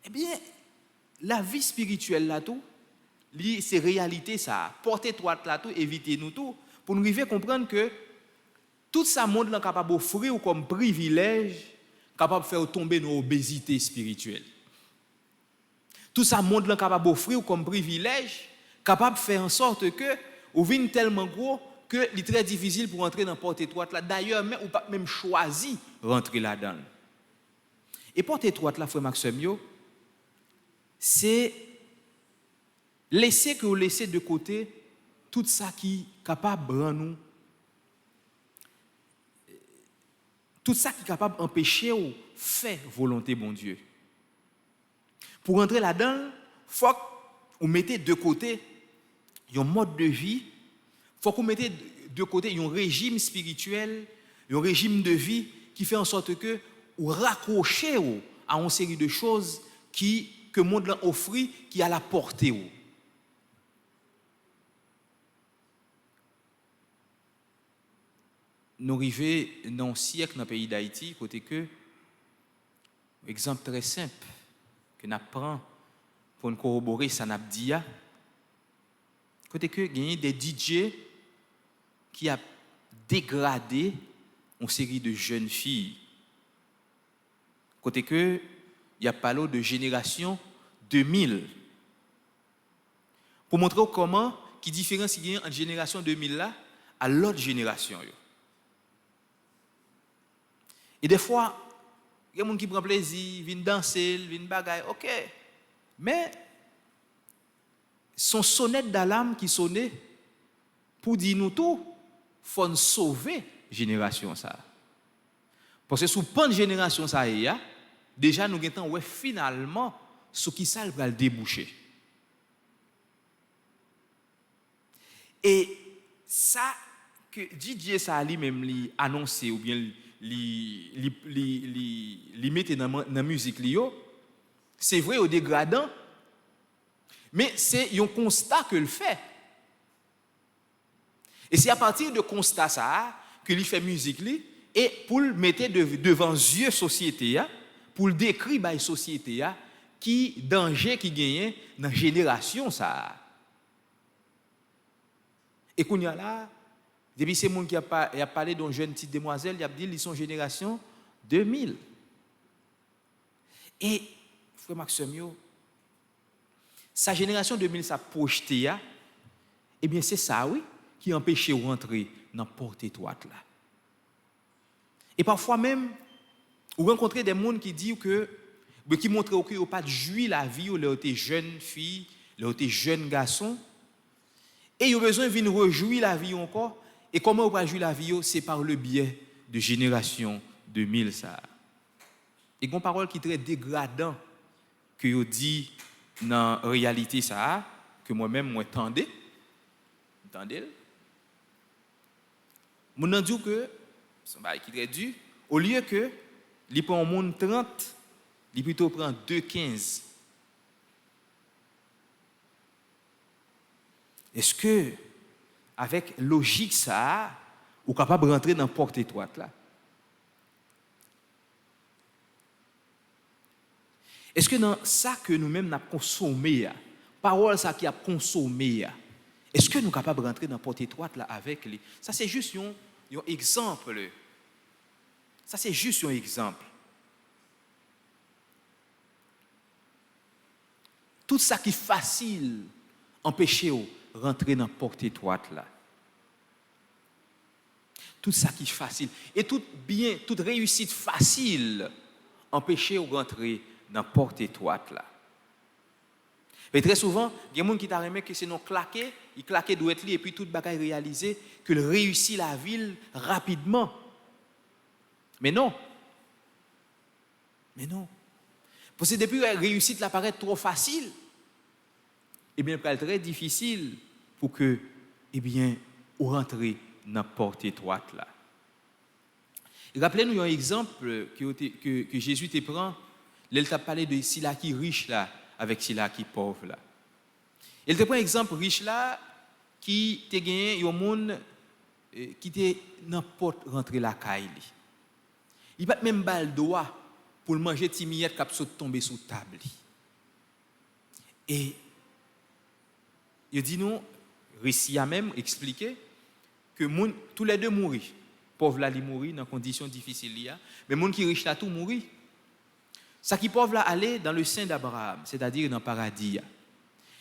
Eh bien la vie spirituelle là tout c'est réalité ça. Portez toi là tout, évitez nous tout pour nous arriver à comprendre que tout ça monde là capable d'offrir comme privilège, capable de faire tomber dans l'obésité spirituelle. Tout ça monde là capable d'offrir comme privilège, capable de faire en sorte que ou vient tellement gros que il est très difficile pour entrer dans porte étroite là. D'ailleurs, même ou pas même choisi rentrer là-dedans. Et porte étroite là frère Maxime, c'est laisser de côté tout ça qui est capable de nous, tout ça qui est capable d'empêcher ou faire volonté bon Dieu. Pour entrer là-dedans, faut qu'on mette de côté un mode de vie, faut qu'on mette de côté un régime spirituel, un régime de vie qui fait en sorte que ou raccrocher à une série de choses que le monde offre, qui a la portée. Nous arrivons dans un siècle dans le pays d'Haïti, côté que, exemple très simple, que nous prenons pour nous corroborer ça n'a dit, côté que il y a des DJ qui a dégradé une série de jeunes filles. Côté que il y a parlé de génération 2000. Pour montrer comment qui différence il y a entre génération 2000 là à l'autre génération. Et des fois, il y a des gens qui prennent plaisir, viennent danser, viennent bagaille, ok. Mais son sonnette d'alarme qui sonnait pour dire nous tout, il faut sauver la génération ça. Parce que sous pan de génération ça y a, déjà nous avons ouais finalement ce qui ça va le déboucher. Et ça que DJ ça lui-même lui annoncé ou bien li mette dans la musique c'est vrai au dégradant, mais c'est un constat que le fait. Et c'est à partir de constat ça que il fait musique et pour le mettre devant yeux société pour le décrire par société qui danger qui gagne dans génération ça. Et qu'on y a là depuis ces monde qui a parlé d'une jeune petite demoiselle, il a dit ils sont génération 2000. Et frère Maxime, sa génération 2000 ça projeté eh bien c'est ça oui qui empêche de rentrer dans porte étroite là. Et parfois même vous rencontrez des gens qui disent que qui montrent qu'ils n'ont pas de jouir la vie ou leur étaient jeunes filles, leur étaient jeunes garçons et ils ont besoin de venir rejouir la vie encore. Et comment on va jouer la vie, c'est par le biais de génération 2000 ça. Et une parole qui est très dégradant que yo dit dans la réalité ça que moi-même moi entendez. Mon nan dit que son bail qui très dur au lieu que li prend un monde 30, li plutôt prend 2,15. Est-ce que avec logique ça, ou capable de rentrer dans porte étroite là? Est-ce que dans ça que nous-mêmes n'a consommé, parole ça qui a consommé, est-ce que nous sommes capables de rentrer dans porte étroite là avec lui? Ça c'est juste un exemple. Ça c'est juste un exemple. Tout ça qui est facile empêcher rentrer dans porte étroite là. Tout ça qui est facile et toute réussite facile empêcher de rentrer dans porte étroite là. Et très souvent, il y a des gens qui t'arrêtent que c'est non claqué, il claqué doit être et puis toute bagaille réalisé que le réussit la ville rapidement. Mais non. Parce que depuis la réussite la paraît trop facile. Eh bien, c'est très difficile pour que, on rentre dans la porte étroite là. Rappelez-nous un exemple que Jésus te prend. Il t'a parlé de celui qui est riche là avec celui qui est pauvre là. Il te prend un exemple riche là qui te gagné un monde qui te dans porte rentrer la caille. Il pas même bal doigt pour manger timillette qui saute tomber sous table. Et il dit nous, récit a même expliqué que tous les deux mourir. Pauvre là, il mourit dans conditions difficiles mais monde qui riche là tout mourir. Ça qui pauvre là aller dans le sein d'Abraham, c'est-à-dire dans le paradis.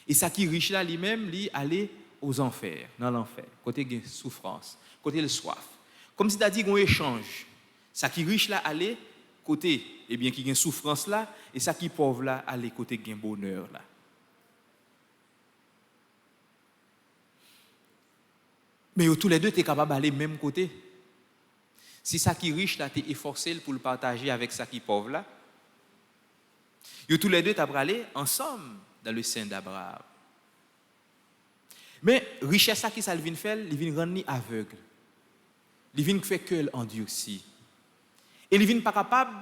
Et ça qui riche là lui-même lui aller aux enfers, dans l'enfer, côté de souffrance, côté de soif. Comme c'est-à-dire qu'on échange. Ça qui riche là aller côté qui gagne souffrance là et ça qui pauvre là aller côté gagne bonheur là. Mais tous les deux, tu es capable d'aller même côté. Si ça qui riche, là, tu es efforcé pour le partager avec ça qui pauvre, là. Ils tous les deux t'as allé ensemble dans le sein d'Abraham. Mais richesse ça qui ça vient faire, il vient rendre aveugle. Il vient faire que endurci. Et il vient pas capable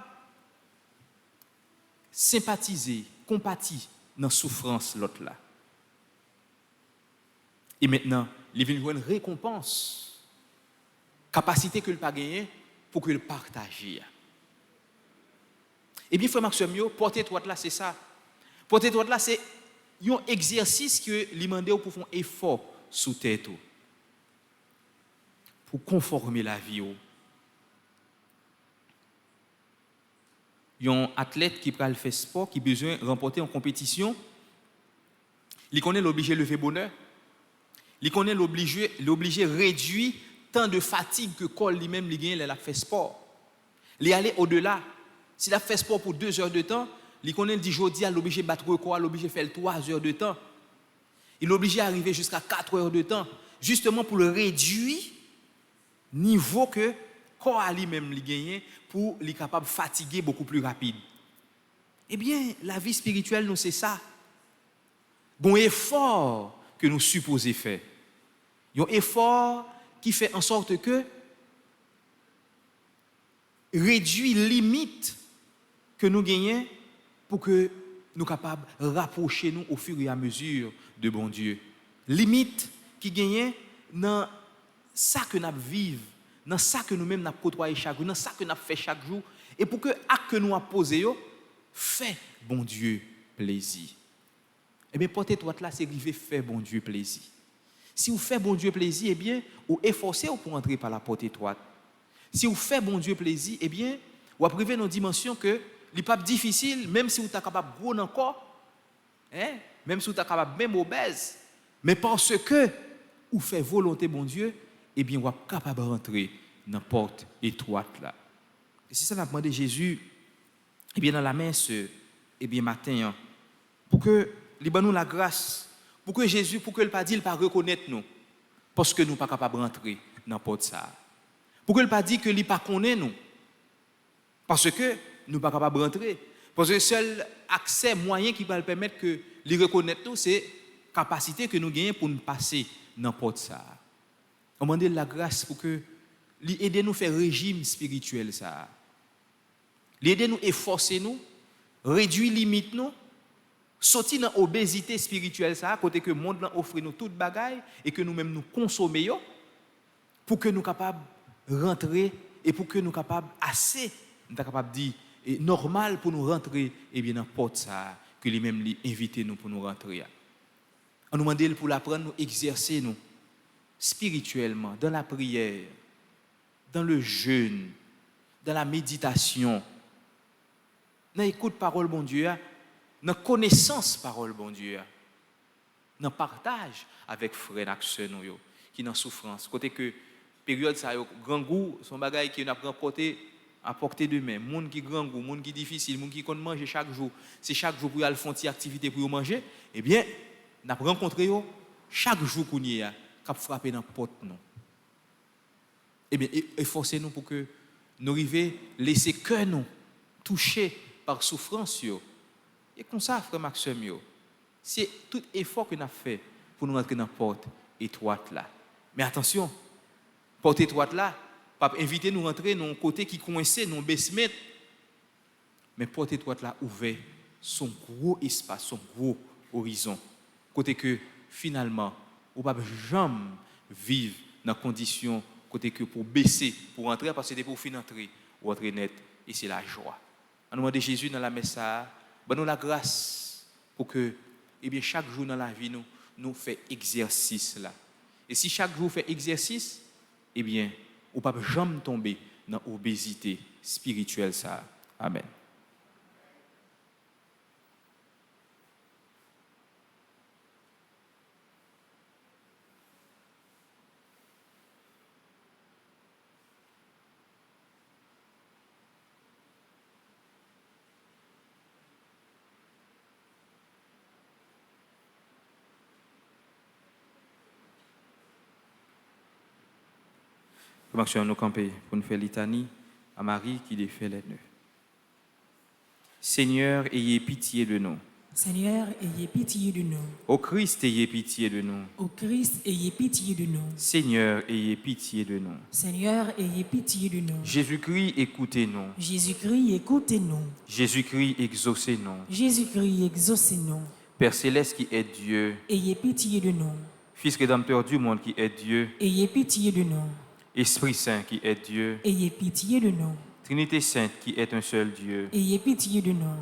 sympathiser, compatir dans souffrance l'autre là. Et maintenant, il vient jouer une récompense, capacité que le pas gagner pour que le partage. Et bien frère Maxime, porter droite là c'est ça. Porter droite là c'est un exercice que lui demande pour faire un effort sous tête pour conformer la vie. Un athlète qui peut faire sport, qui a besoin de remporter en compétition, il connaît l'obligé de lever bonheur, il connaît l'obligé de réduire tant de fatigue que corps lui-même il gagne la fait sport. Il aller au-delà. S'il a fait sport pour 2 heures de temps, il connaît le dit jodi à l'obligé de battre record, l'obligé de faire 3 heures de temps. Il est obligé d'arriver jusqu'à 4 heures de temps, justement pour le réduire niveau que corps à lui-même il gagne pour lui capable de fatiguer beaucoup plus rapide. Eh bien, la vie spirituelle nous c'est ça. Bon effort que nous supposons faire. Un effort qui fait en sorte que réduit limite que nous gagnons pour que nous capables de rapprocher nous au fur et à mesure de bon Dieu. Limite qui gagne dans ça que nous vivons, dans ça que nous-mêmes nous côtoyons chaque jour, dans ça que nous fait chaque jour, et pour que acte que nous avons posé, fait bon Dieu plaisir. Eh bien, porter droite là, c'est arriver faire bon Dieu plaisir. Si vous faites bon Dieu plaisir, eh bien, vous efforcez pour entrer par la porte étroite. Si vous faites bon Dieu plaisir, eh bien, vous arrivez dans une dimension que n'est pas difficile, même si vous êtes capable de gros encore, même si vous êtes capable même obèse, mais parce que vous faites volonté bon Dieu, eh bien, vous êtes capable de rentrer dans la porte étroite là. Et c'est ça qu'on a demandé Jésus, eh bien, dans la messe, eh bien, matin, pour que il nous la grâce, pour que Jésus, pour que le pas dit, il pas reconnaître nous, parce que nous pas capable de rentrer dans la porte ça. Pour que le pas dit que il pas connaît nous, parce que nous pas capable de rentrer. Parce que le seul accès moyen qui va le permettre que les reconnaître nous, c'est la capacité que nous gagnons pour nous passer dans la porte ça. On demande la grâce pour que l'aider nous faire régime spirituel ça. L'aider nous efforcer nous, réduire limite nous, sortir dans l'obésité spirituelle ça, côté que le monde offre nous toute bagaille et que nous-mêmes nous consommions pour que nous capables rentrer et pour que nous capables assez, nous capables dire normal pour nous rentrer et bien dans porte ça que lui-même lui inviter nous pour nous rentrer. On nous demande pour l'apprendre nous exercer nous spirituellement dans la prière, dans le jeûne, dans la méditation, dans l'écoute parole bon Dieu, dans connaissance parole bon Dieu, dans partage avec frères et sœurs qui dans souffrance côté que période ça grand goût son bagaille qui n'a remporté à portée de main monde qui grand goût monde qui difficile monde qui compte manger chaque jour c'est chaque jour pour aller faire une activité pour manger eh bien n'a rencontré chaque jour qu'on y a cap frapper dans porte non eh bien efforcez-nous pour que nous arrivions laisser cœur nous toucher par souffrance yo. Et comme ça frère Maxime c'est tout effort que nous avons fait pour nous rentrer dans la porte étroite là mais attention porte étroite là pas inviter nous rentrer dans un côté qui coincé dans basement mais porte étroite là ouvert son gros espace son gros horizon côté que finalement on pas jamais vivre dans condition côté que pour baisser pour entrer parce que c'est pour finir entrer ou entrer net et c'est la joie. On demande Jésus dans la messe nous la grâce pour que eh bien chaque jour dans la vie nous fait exercice là. Et si chaque jour fait exercice eh bien on ne peut jamais tomber dans l'obésité spirituelle ça. Amen. Nous camper pour nous faire litanie à Marie qui défait les nœuds. Seigneur, ayez pitié de nous. Seigneur, ayez pitié de nous. Ô Christ, ayez pitié de nous. Ô Christ, ayez pitié de nous. Seigneur, ayez pitié de nous. Seigneur, ayez pitié de nous. Jésus-Christ, écoutez-nous. Jésus-Christ, écoutez-nous. Jésus-Christ, exaucez-nous. Jésus-Christ, exaucez-nous. Père céleste qui est Dieu, Ayez pitié de nous. Fils rédempteur du monde qui est Dieu, Ayez pitié de nous. Esprit Saint qui est Dieu, Ayez pitié de nous. Trinité Sainte qui est un seul Dieu, Ayez pitié de nous.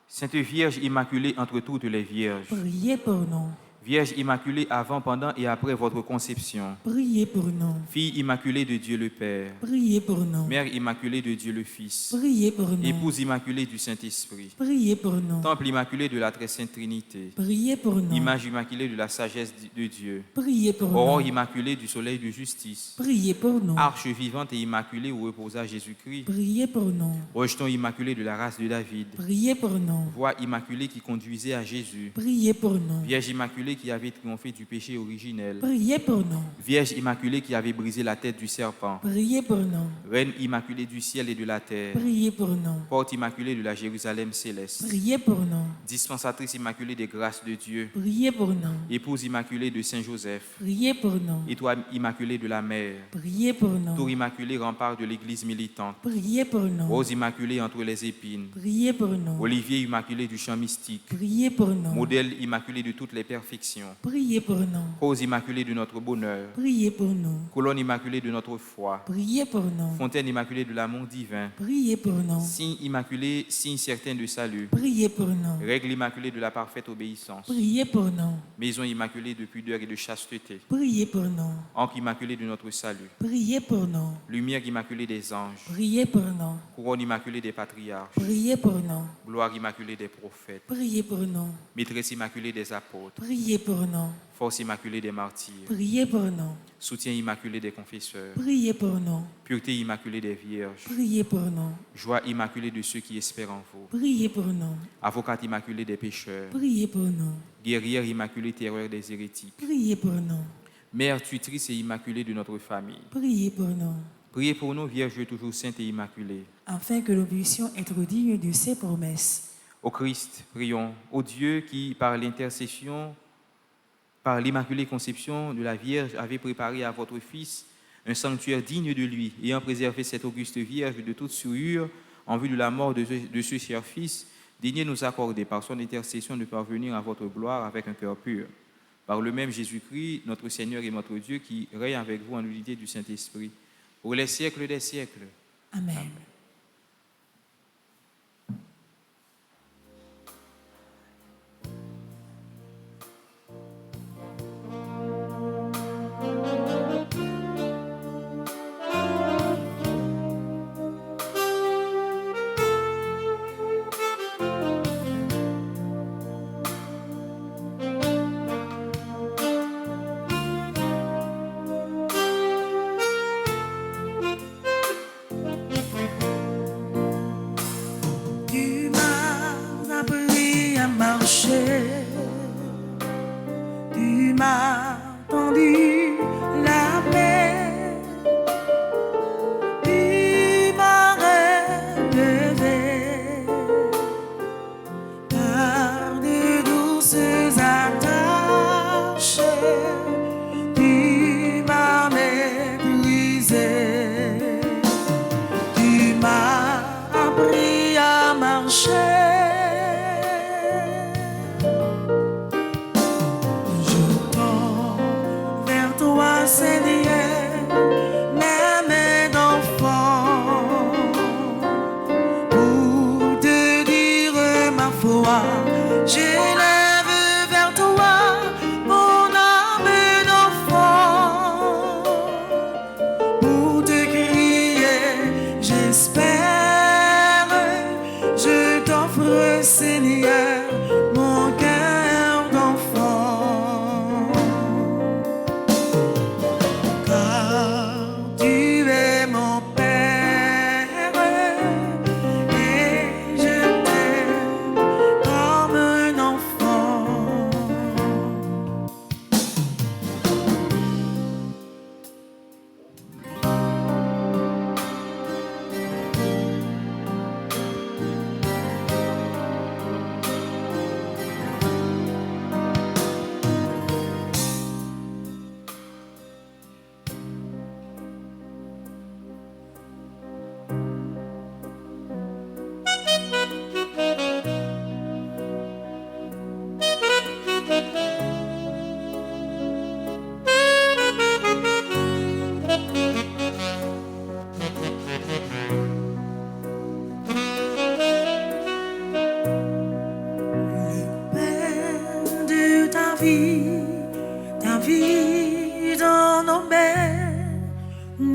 Sainte Vierge immaculée entre toutes les vierges, Priez pour nous. Vierge immaculée avant, pendant et après votre conception, Priez pour nous. Fille immaculée de Dieu le Père, Priez pour nous. Mère immaculée de Dieu le Fils, Priez pour nous. Épouse immaculée du Saint-Esprit, Priez pour nous. Temple immaculé de la très sainte Trinité, Priez pour nous. Image immaculée de la sagesse de Dieu, Priez pour Aurore nous. immaculée du soleil de justice, Priez pour nous. Arche vivante et immaculée où reposa Jésus-Christ, Priez pour nous. Rejeton immaculé de la race de David, Priez pour nous. Voie immaculée qui conduisait à Jésus, Priez pour nous. Vierge immaculée qui avait triomphé du péché originel, Priez pour nous. Vierge immaculée qui avait brisé la tête du serpent, Priez pour nous. Reine immaculée du ciel et de la terre, Priez pour nous. Porte immaculée de la Jérusalem céleste, Priez pour nous. Dispensatrice immaculée des grâces de Dieu, Priez pour nous. Épouse immaculée de Saint Joseph, Priez pour nous. Étoile immaculée de la mer, Priez pour nous. Tour immaculée rempart de l'église militante, Priez pour nous. Rose immaculée entre les épines, Priez pour nous. Olivier immaculé du chant mystique, Priez pour nous. Modèle immaculé de toutes les perfections, Priez pour nous. Rose immaculée de notre bonheur, Priez pour nous. Colonne immaculée de notre foi, Priez pour nous. Fontaine immaculée de l'amour divin, Priez pour nous. Signe immaculé, signe certain de salut, Priez pour nous. Règle immaculée de la parfaite obéissance, Priez pour nous. Maison immaculée de pudeur et de chasteté, Priez pour nous. Encre immaculée de notre salut, Priez pour nous. Lumière immaculée des anges, Priez pour nous. Couronne immaculée des patriarches, Priez pour nous. Gloire immaculée des prophètes, Priez pour nous. Maîtresse immaculée des apôtres, Priez pour nous. Force immaculée des martyrs, Priez pour nous. Soutien immaculé des confesseurs, Priez pour nous. Pureté immaculée des vierges, Priez pour nous. Joie immaculée de ceux qui espèrent en vous, Priez pour nous. Avocate immaculée des pécheurs, Priez pour nous. Guerrière immaculée terreur des hérétiques, Priez pour nous. Mère tutrice et immaculée de notre famille. Priez pour nous. Priez pour nous, Vierge toujours sainte et immaculée. Afin que nous puissions être dignes de ses promesses. Ô Christ, prions. Ô Dieu qui, par l'intercession, par l'immaculée conception de la Vierge, avait préparé à votre Fils un sanctuaire digne de lui, ayant préservé cette auguste Vierge de toute souillure en vue de la mort de ce cher Fils, daignez nous accorder par son intercession de parvenir à votre gloire avec un cœur pur. Par le même Jésus-Christ, notre Seigneur et notre Dieu, qui règne avec vous en l'unité du Saint-Esprit, pour les siècles des siècles. Amen. Amen. Tu m'as appris à marcher, tu m'as tendu la main, tu m'as relevé par de douces attaches, tu m'as maîtrisé, tu m'as appris à marcher. Je tends vers toi, Seigneur, mes mains d'enfant, pour te dire ma foi. J'élève vers toi mon âme d'enfant, pour te crier, j'espère. Je t'offre, Seigneur, mon cœur d'enfant.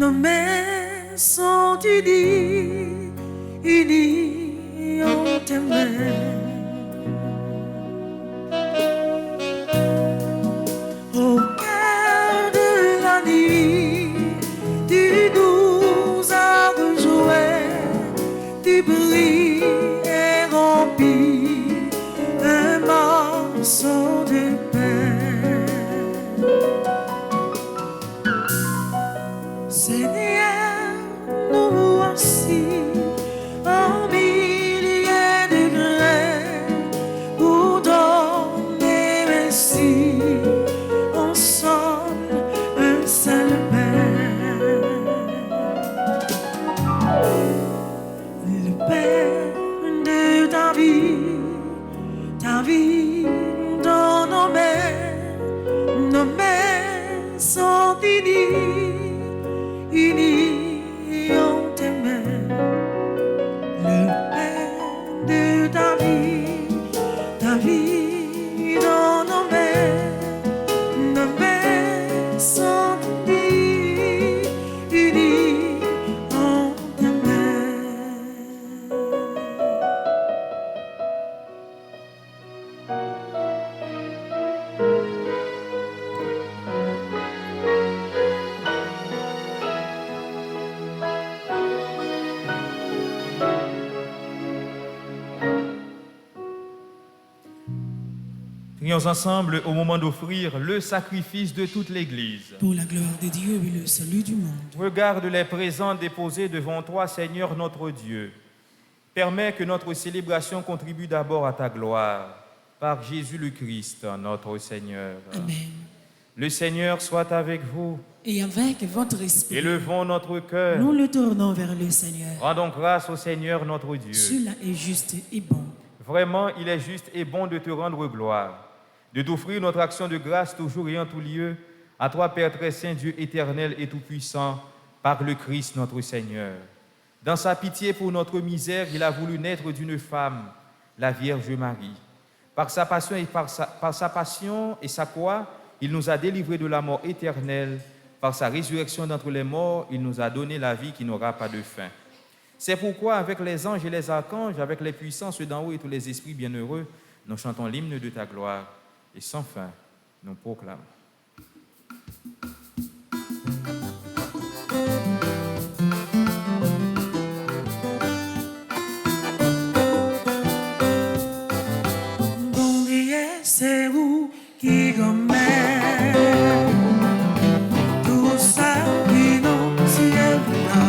nos mains sont unies en tes mains. Au cœur de la nuit, tu nous as rejoints, tu brilles et remplis un morceau de pain. Seigneur, nous voici en milliers de grains pour donner merci ensemble un seul pain. Le pain de ta vie dans nos mains sont unies en tes mains. Le pain de ta vie dans nos mains sont unies en tes mains. Prions ensemble au moment d'offrir le sacrifice de toute l'Église. Pour la gloire de Dieu et le salut du monde. Regarde les présents déposés devant toi, Seigneur notre Dieu. Permets que notre célébration contribue d'abord à ta gloire, par Jésus le Christ, notre Seigneur. Amen. Le Seigneur soit avec vous. Et avec votre esprit. Élevons notre cœur. Nous le tournons vers le Seigneur. Rendons grâce au Seigneur notre Dieu. Cela est juste et bon. Vraiment, il est juste et bon de te rendre gloire, de t'offrir notre action de grâce toujours et en tout lieu, à toi, Père très saint, Dieu éternel et tout-puissant, par le Christ notre Seigneur. Dans sa pitié pour notre misère, il a voulu naître d'une femme, la Vierge Marie. Par sa passion et sa croix, il nous a délivrés de la mort éternelle. Par sa résurrection d'entre les morts, il nous a donné la vie qui n'aura pas de fin. C'est pourquoi, avec les anges et les archanges, avec les puissants, ceux d'en haut et tous les esprits bienheureux, nous chantons l'hymne de ta gloire. Et sans fin, nous proclamons. Bon Dieu, c'est vous qui gommez tout ça qui nous tient là.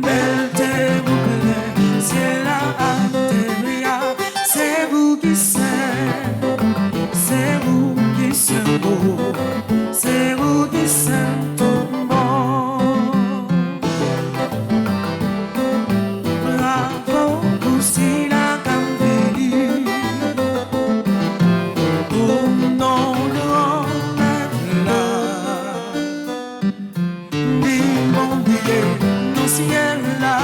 Belle te vous plaît, c'est là à te brilla. C'est vous qui c'est vous qui c'est beau, c'est vous qui c'est tout bon. Bravo pour si la Cambélie, au nom de là, dis mon Dieu, nos ciel là,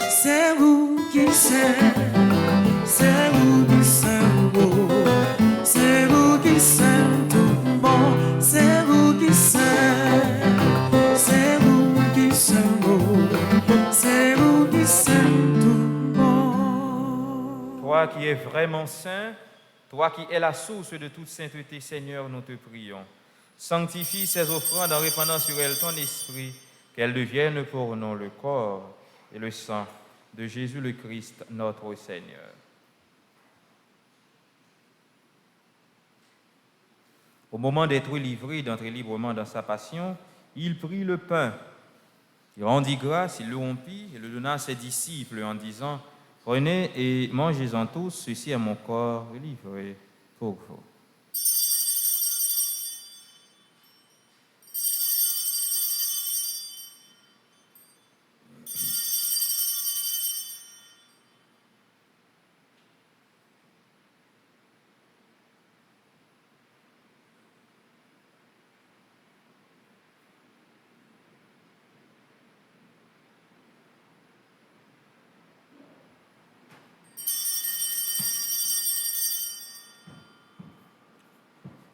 c'est vous qui c'est vous qui c'est beau, c'est vous qui c'est tout bon, c'est vous qui c'est vous qui c'est beau, c'est vous qui c'est tout bon. Toi qui es vraiment saint, toi qui es la source de toute sainteté, Seigneur, nous te prions. Sanctifie ces offrandes en répandant sur elles ton esprit, qu'elles deviennent pour nous le corps et le sang de Jésus le Christ, notre Seigneur. Au moment d'être livré, d'entrer librement dans sa passion, il prit le pain. Il rendit grâce, il le rompit et le donna à ses disciples en disant « Prenez et mangez-en tous, ceci est mon corps livré pour vous. »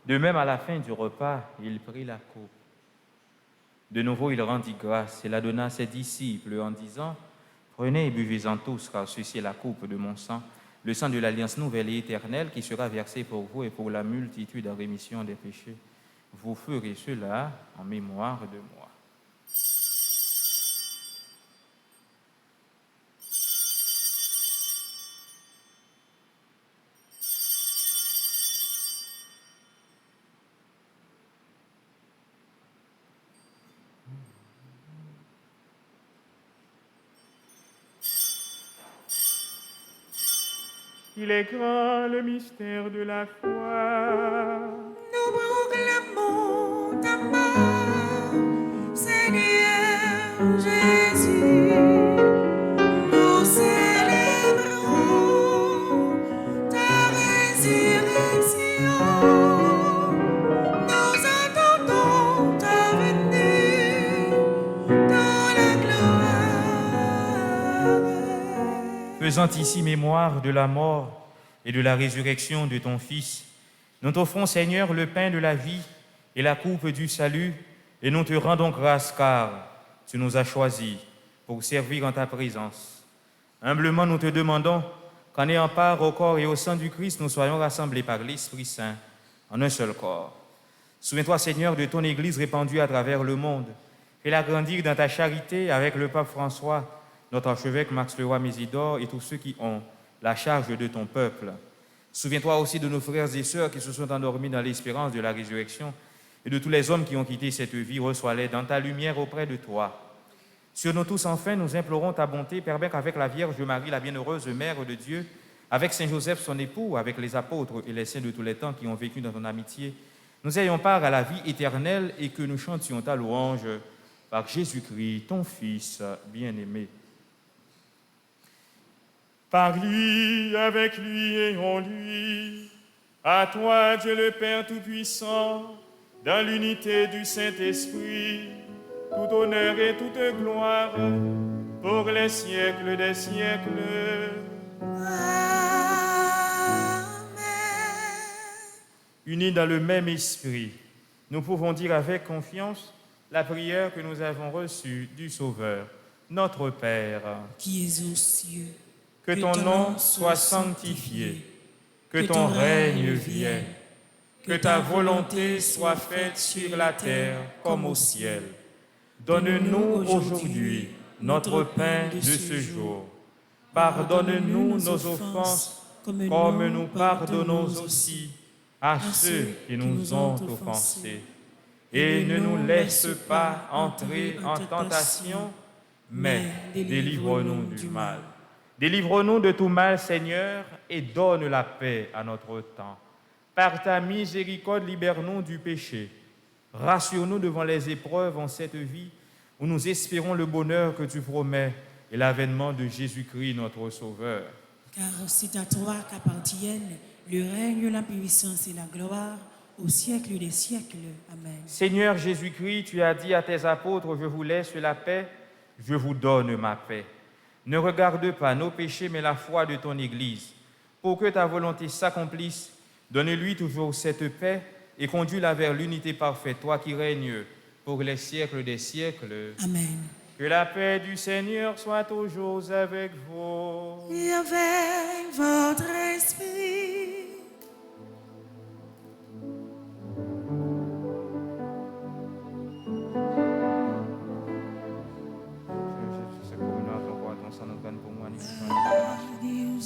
De même, à la fin du repas, il prit la coupe. De nouveau, il rendit grâce et la donna à ses disciples en disant, « Prenez et buvez-en tous, car ceci est la coupe de mon sang, le sang de l'alliance nouvelle et éternelle qui sera versé pour vous et pour la multitude en rémission des péchés. Vous ferez cela en mémoire de moi. » Il est grand le mystère de la foi. Nous proclamons ta mort, Seigneur Jésus. Nous célébrons ta résurrection. Nous attendons ta venue dans la gloire. Faisant ici mémoire de la mort et de la résurrection de ton Fils, nous t'offrons, Seigneur, le pain de la vie et la coupe du salut, et nous te rendons grâce car tu nous as choisis pour servir en ta présence. Humblement, nous te demandons qu'en ayant part au corps et au sang du Christ, nous soyons rassemblés par l'Esprit Saint en un seul corps. Souviens-toi, Seigneur, de ton Église répandue à travers le monde. Fais-la grandir dans ta charité avec le pape François, notre archevêque Max Leroy Mésidor et tous ceux qui ont la charge de ton peuple. Souviens-toi aussi de nos frères et sœurs qui se sont endormis dans l'espérance de la résurrection et de tous les hommes qui ont quitté cette vie. Reçois-les dans ta lumière auprès de toi. Sur nous tous, enfin, nous implorons ta bonté. Permets qu'avec la Vierge Marie, la bienheureuse Mère de Dieu, avec Saint Joseph, son époux, avec les apôtres et les saints de tous les temps qui ont vécu dans ton amitié, nous ayons part à la vie éternelle et que nous chantions ta louange par Jésus-Christ, ton Fils bien-aimé. Par lui, avec lui et en lui, à toi, Dieu le Père Tout-Puissant, dans l'unité du Saint-Esprit, tout honneur et toute gloire, pour les siècles des siècles. Amen. Unis dans le même esprit, nous pouvons dire avec confiance la prière que nous avons reçue du Sauveur, notre Père, qui es aux cieux. Que ton nom soit sanctifié, que ton règne vienne, que ta volonté soit faite sur la terre comme au ciel. Donne-nous aujourd'hui notre pain de ce jour. Pardonne-nous nos offenses, comme nous pardonnons aussi à ceux qui nous ont offensés. Et ne nous laisse pas entrer en tentation, mais délivre-nous du mal. Délivre-nous de tout mal, Seigneur, et donne la paix à notre temps. Par ta miséricorde, libère-nous du péché. Rassure-nous devant les épreuves en cette vie, où nous espérons le bonheur que tu promets et l'avènement de Jésus-Christ, notre Sauveur. Car c'est à toi qu'appartiennent le règne, la puissance et la gloire, au siècle des siècles. Amen. Seigneur Jésus-Christ, tu as dit à tes apôtres, je vous laisse la paix, je vous donne ma paix. Ne regarde pas nos péchés, mais la foi de ton Église. Pour que ta volonté s'accomplisse, donne-lui toujours cette paix et conduis-la vers l'unité parfaite, toi qui règnes pour les siècles des siècles. Amen. Que la paix du Seigneur soit toujours avec vous. Et avec votre esprit.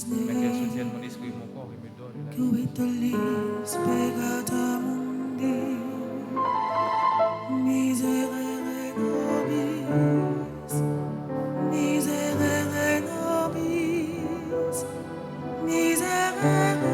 Mais qu'elle soutienne mon esprit, mon corps et me donne la vie. Quitolis pecata mundi, miserere nobis, miserere nobis, miserere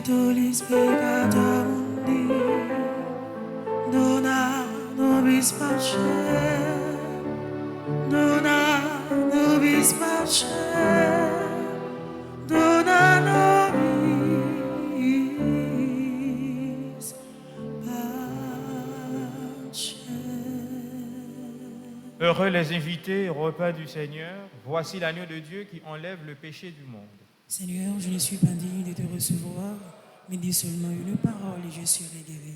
tolis peccata mundi, dona nobis pacem, dona nobis pacem, dona nobis pacem. Heureux les invités au repas du Seigneur. Voici l'agneau de Dieu qui enlève le péché du monde. Seigneur, je ne suis pas digne de te recevoir, mais dis seulement une parole et je serai guéri.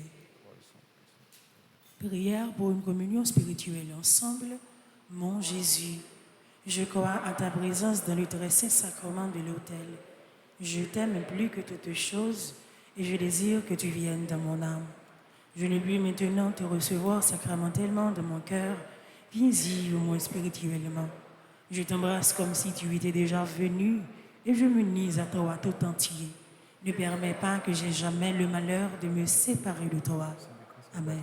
Prière pour une communion spirituelle ensemble. Mon Jésus, je crois à ta présence dans le très saint sacrement de l'autel. Je t'aime plus que toutes choses et je désire que tu viennes dans mon âme. Je ne puis maintenant te recevoir sacramentellement dans mon cœur. Viens-y au moins spirituellement. Je t'embrasse comme si tu étais déjà venu et je m'unis à toi tout entier. Ne permets pas que j'aie jamais le malheur de me séparer de toi. Amen.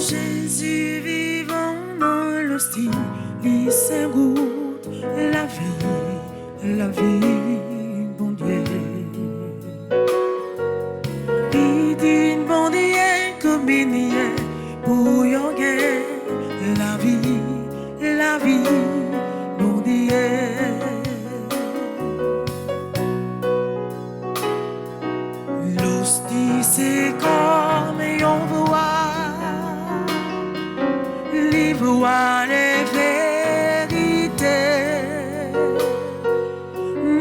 Jésus vivant dans l'hostie, il s'égoute la vie, bon Dieu. Il dit bon Dieu comme il est pour yoguer la vie, bon Dieu. L'hostie c'est comme on voit. Voir les vérités,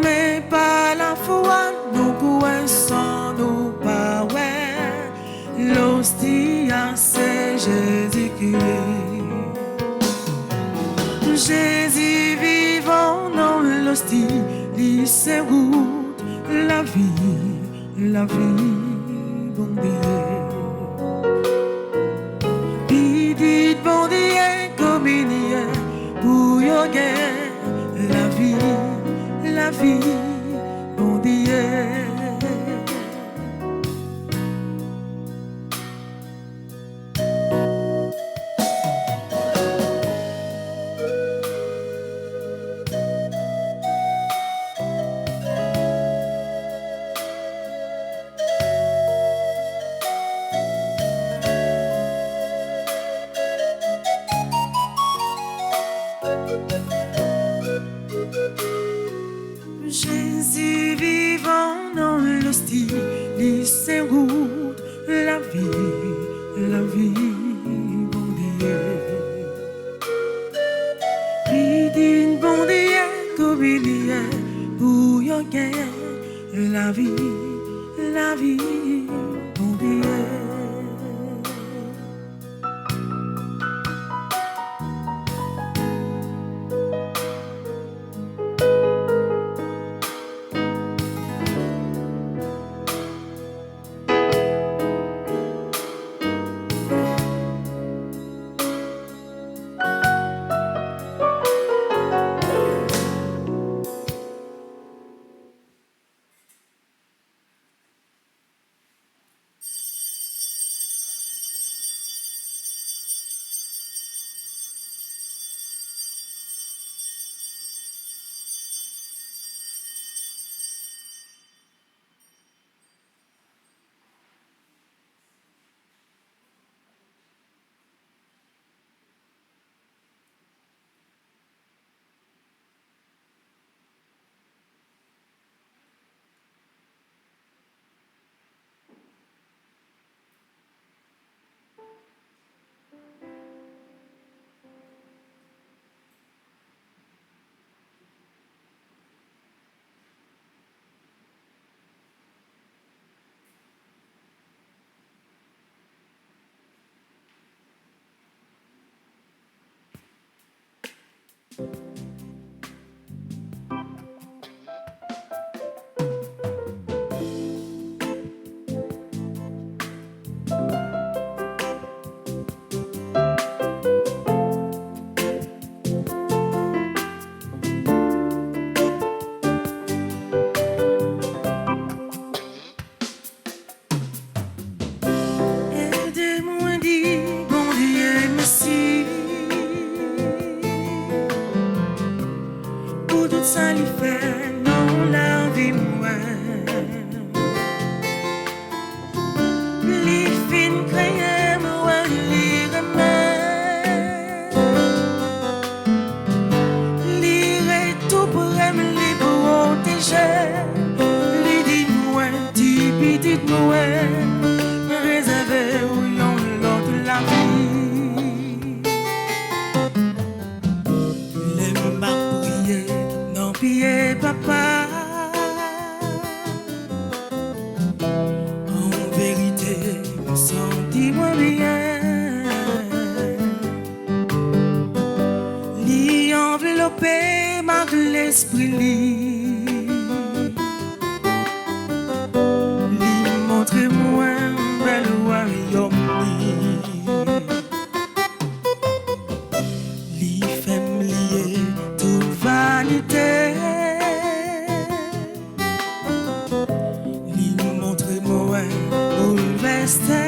mais par la foi, nous pouvons nous parler. L'hostie, c'est Jésus-Christ. Jésus vivant dans l'hostie, il s'égoute la vie, bon Dieu. Bon Dieu, comme il y est, pour yoguer la vie, bon Dieu. Jésus vivant dans l'hostie, il s'égoute la vie, bon Dieu. Il dit bon Dieu, comme il y est, pour yoguer la vie, bon Dieu. Aidez-moi, dit bon Dieu, merci. Pour tout ça, lui fait dans la vie, moi. Les fins créées, moi, les remèdes. Les tout pour me protéger. Les dis-moi, dis, dites-moi. Réservé où y'en l'autre la vie. Les m'a prié, non pillé papa. En vérité, me senti-moi bien. L'y enveloppé par l'esprit lit. L'y montrez-moi. Li fem liye toute vanité. Li montre moi bouleversé.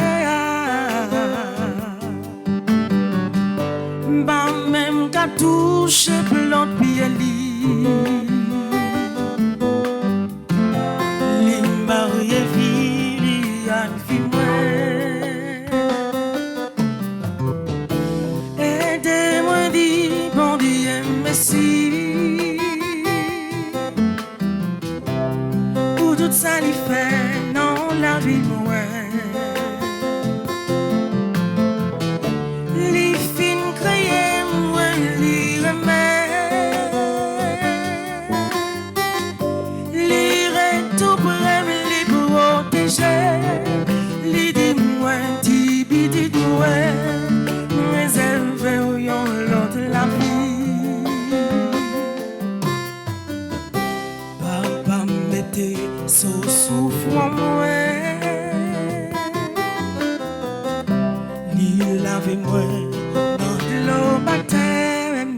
Ba même qu'à toucher plante pied li. Li marié vie li a une fille. Pour tout ça, il fait non la vie, moi. Les fins créées, moi, les remèdes. Les tout pour les protéger. Les dis-moi, dites-moi. Réservé où y'en l'autre la vie. Papa mettez son souffle en moi. Ni lavez-moi dans de l'eau baptême.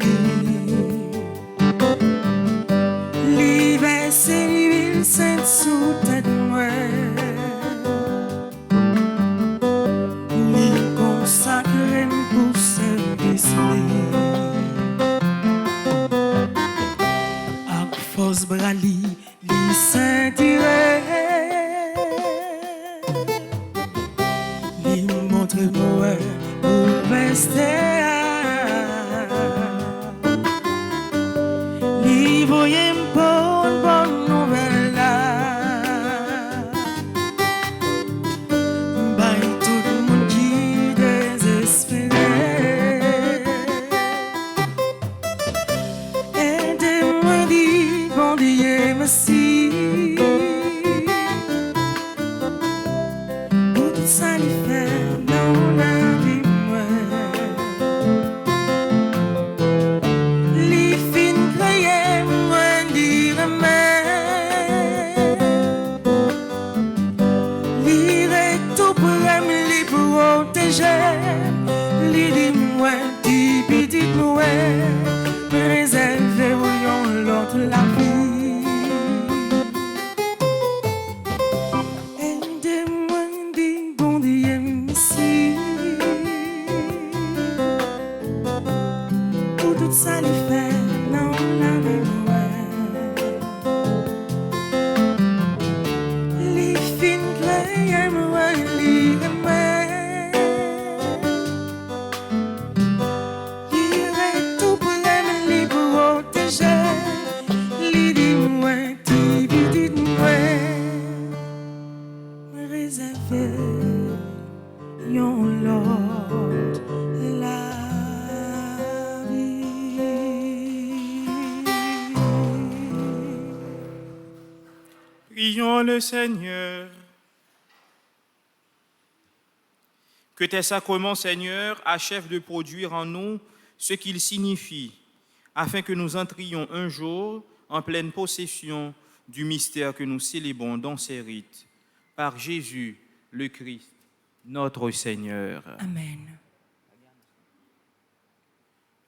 Li verser l'huile sainte sous tête moi. Li consacrer pour service. Ak force brali li s'intire. Li montre moi bouleversé. Li voyait pour une bonne nouvelle là. By tout le monde qui désespéré. Aidez-moi, dit bon Dieu, merci. Pour tout ça, il fait dans la vie, moi. Les fins créées, moi, dire les tout pour me protéger. Les dis-moi, dites-moi. Réservé où y'en l'autre la vie. Aidez-moi, dit bon Dieu, merci. Pour tout ça, les fait non la vie, moi. Les fins créées, moi, les remèdes. Les tout pour les protéger. Les dis-moi, dites-moi. Réservé, y'en l'autre la vie. Prions le Seigneur. Que tes sacrements, Seigneur, achèvent de produire en nous ce qu'ils signifient, afin que nous entrions un jour en pleine possession du mystère que nous célébrons dans ces rites, par Jésus le Christ, notre Seigneur. Amen.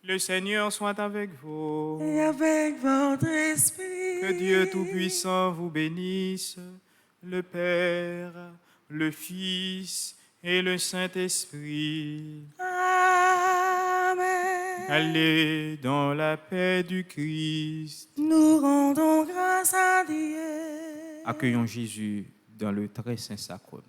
Le Seigneur soit avec vous. Et avec votre esprit. Que Dieu Tout-Puissant vous bénisse, le Père, le Fils et le Saint-Esprit. Amen. Allez dans la paix du Christ. Nous rendons grâce à Dieu. Accueillons Jésus dans le très saint sacrement.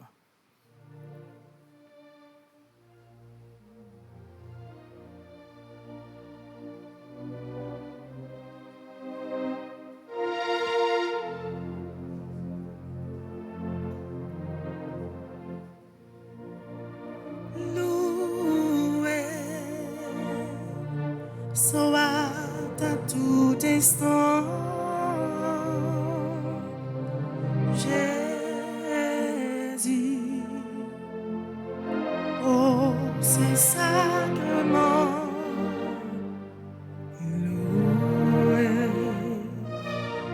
Soit à tout instant, Jésus, oh, c'est sacrement, loué,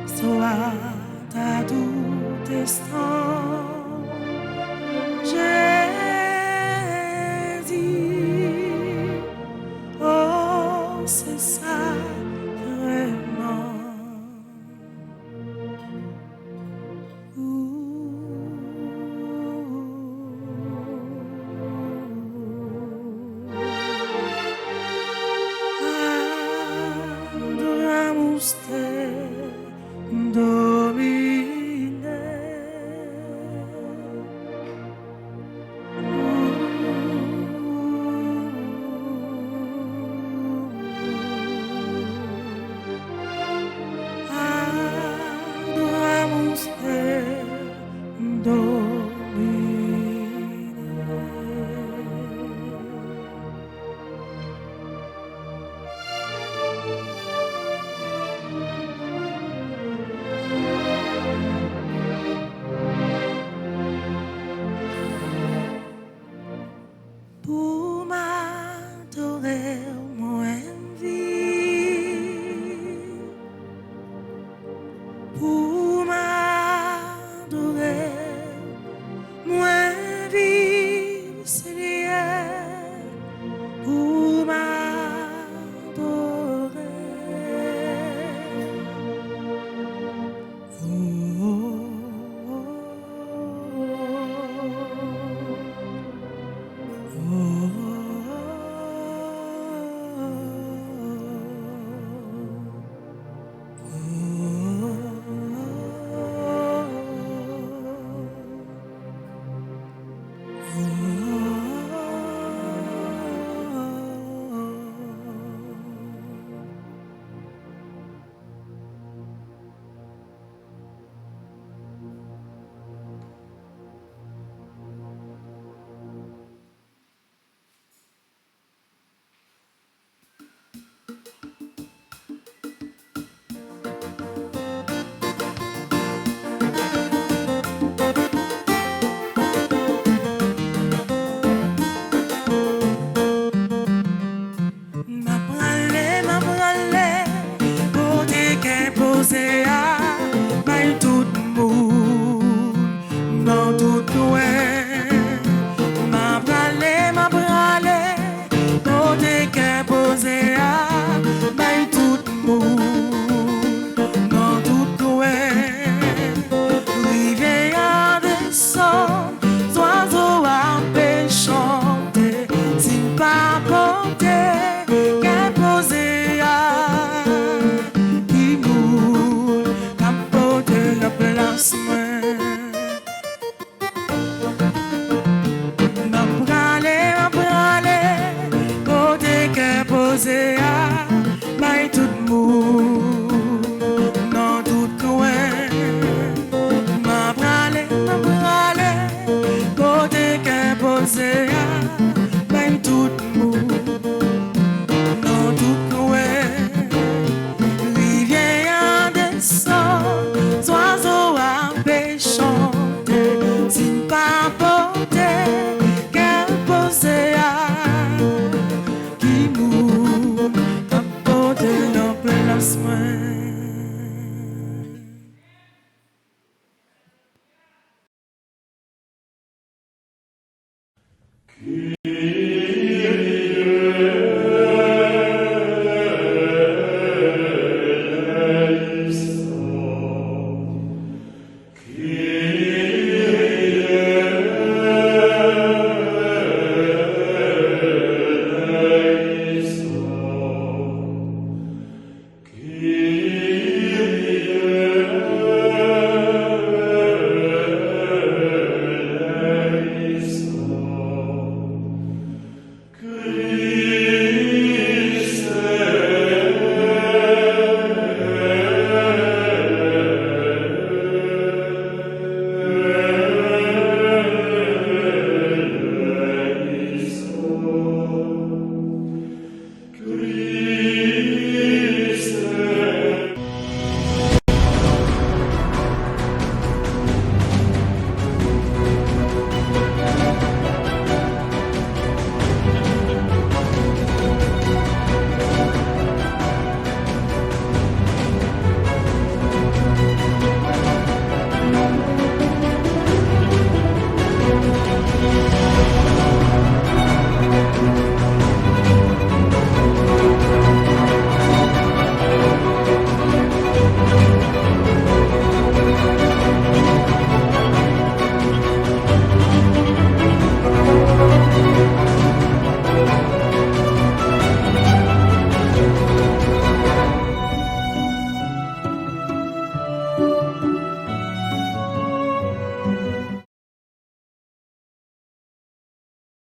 soit à tout instant, Jésus, oh, c'est sacrement. Adoramus te, Domine.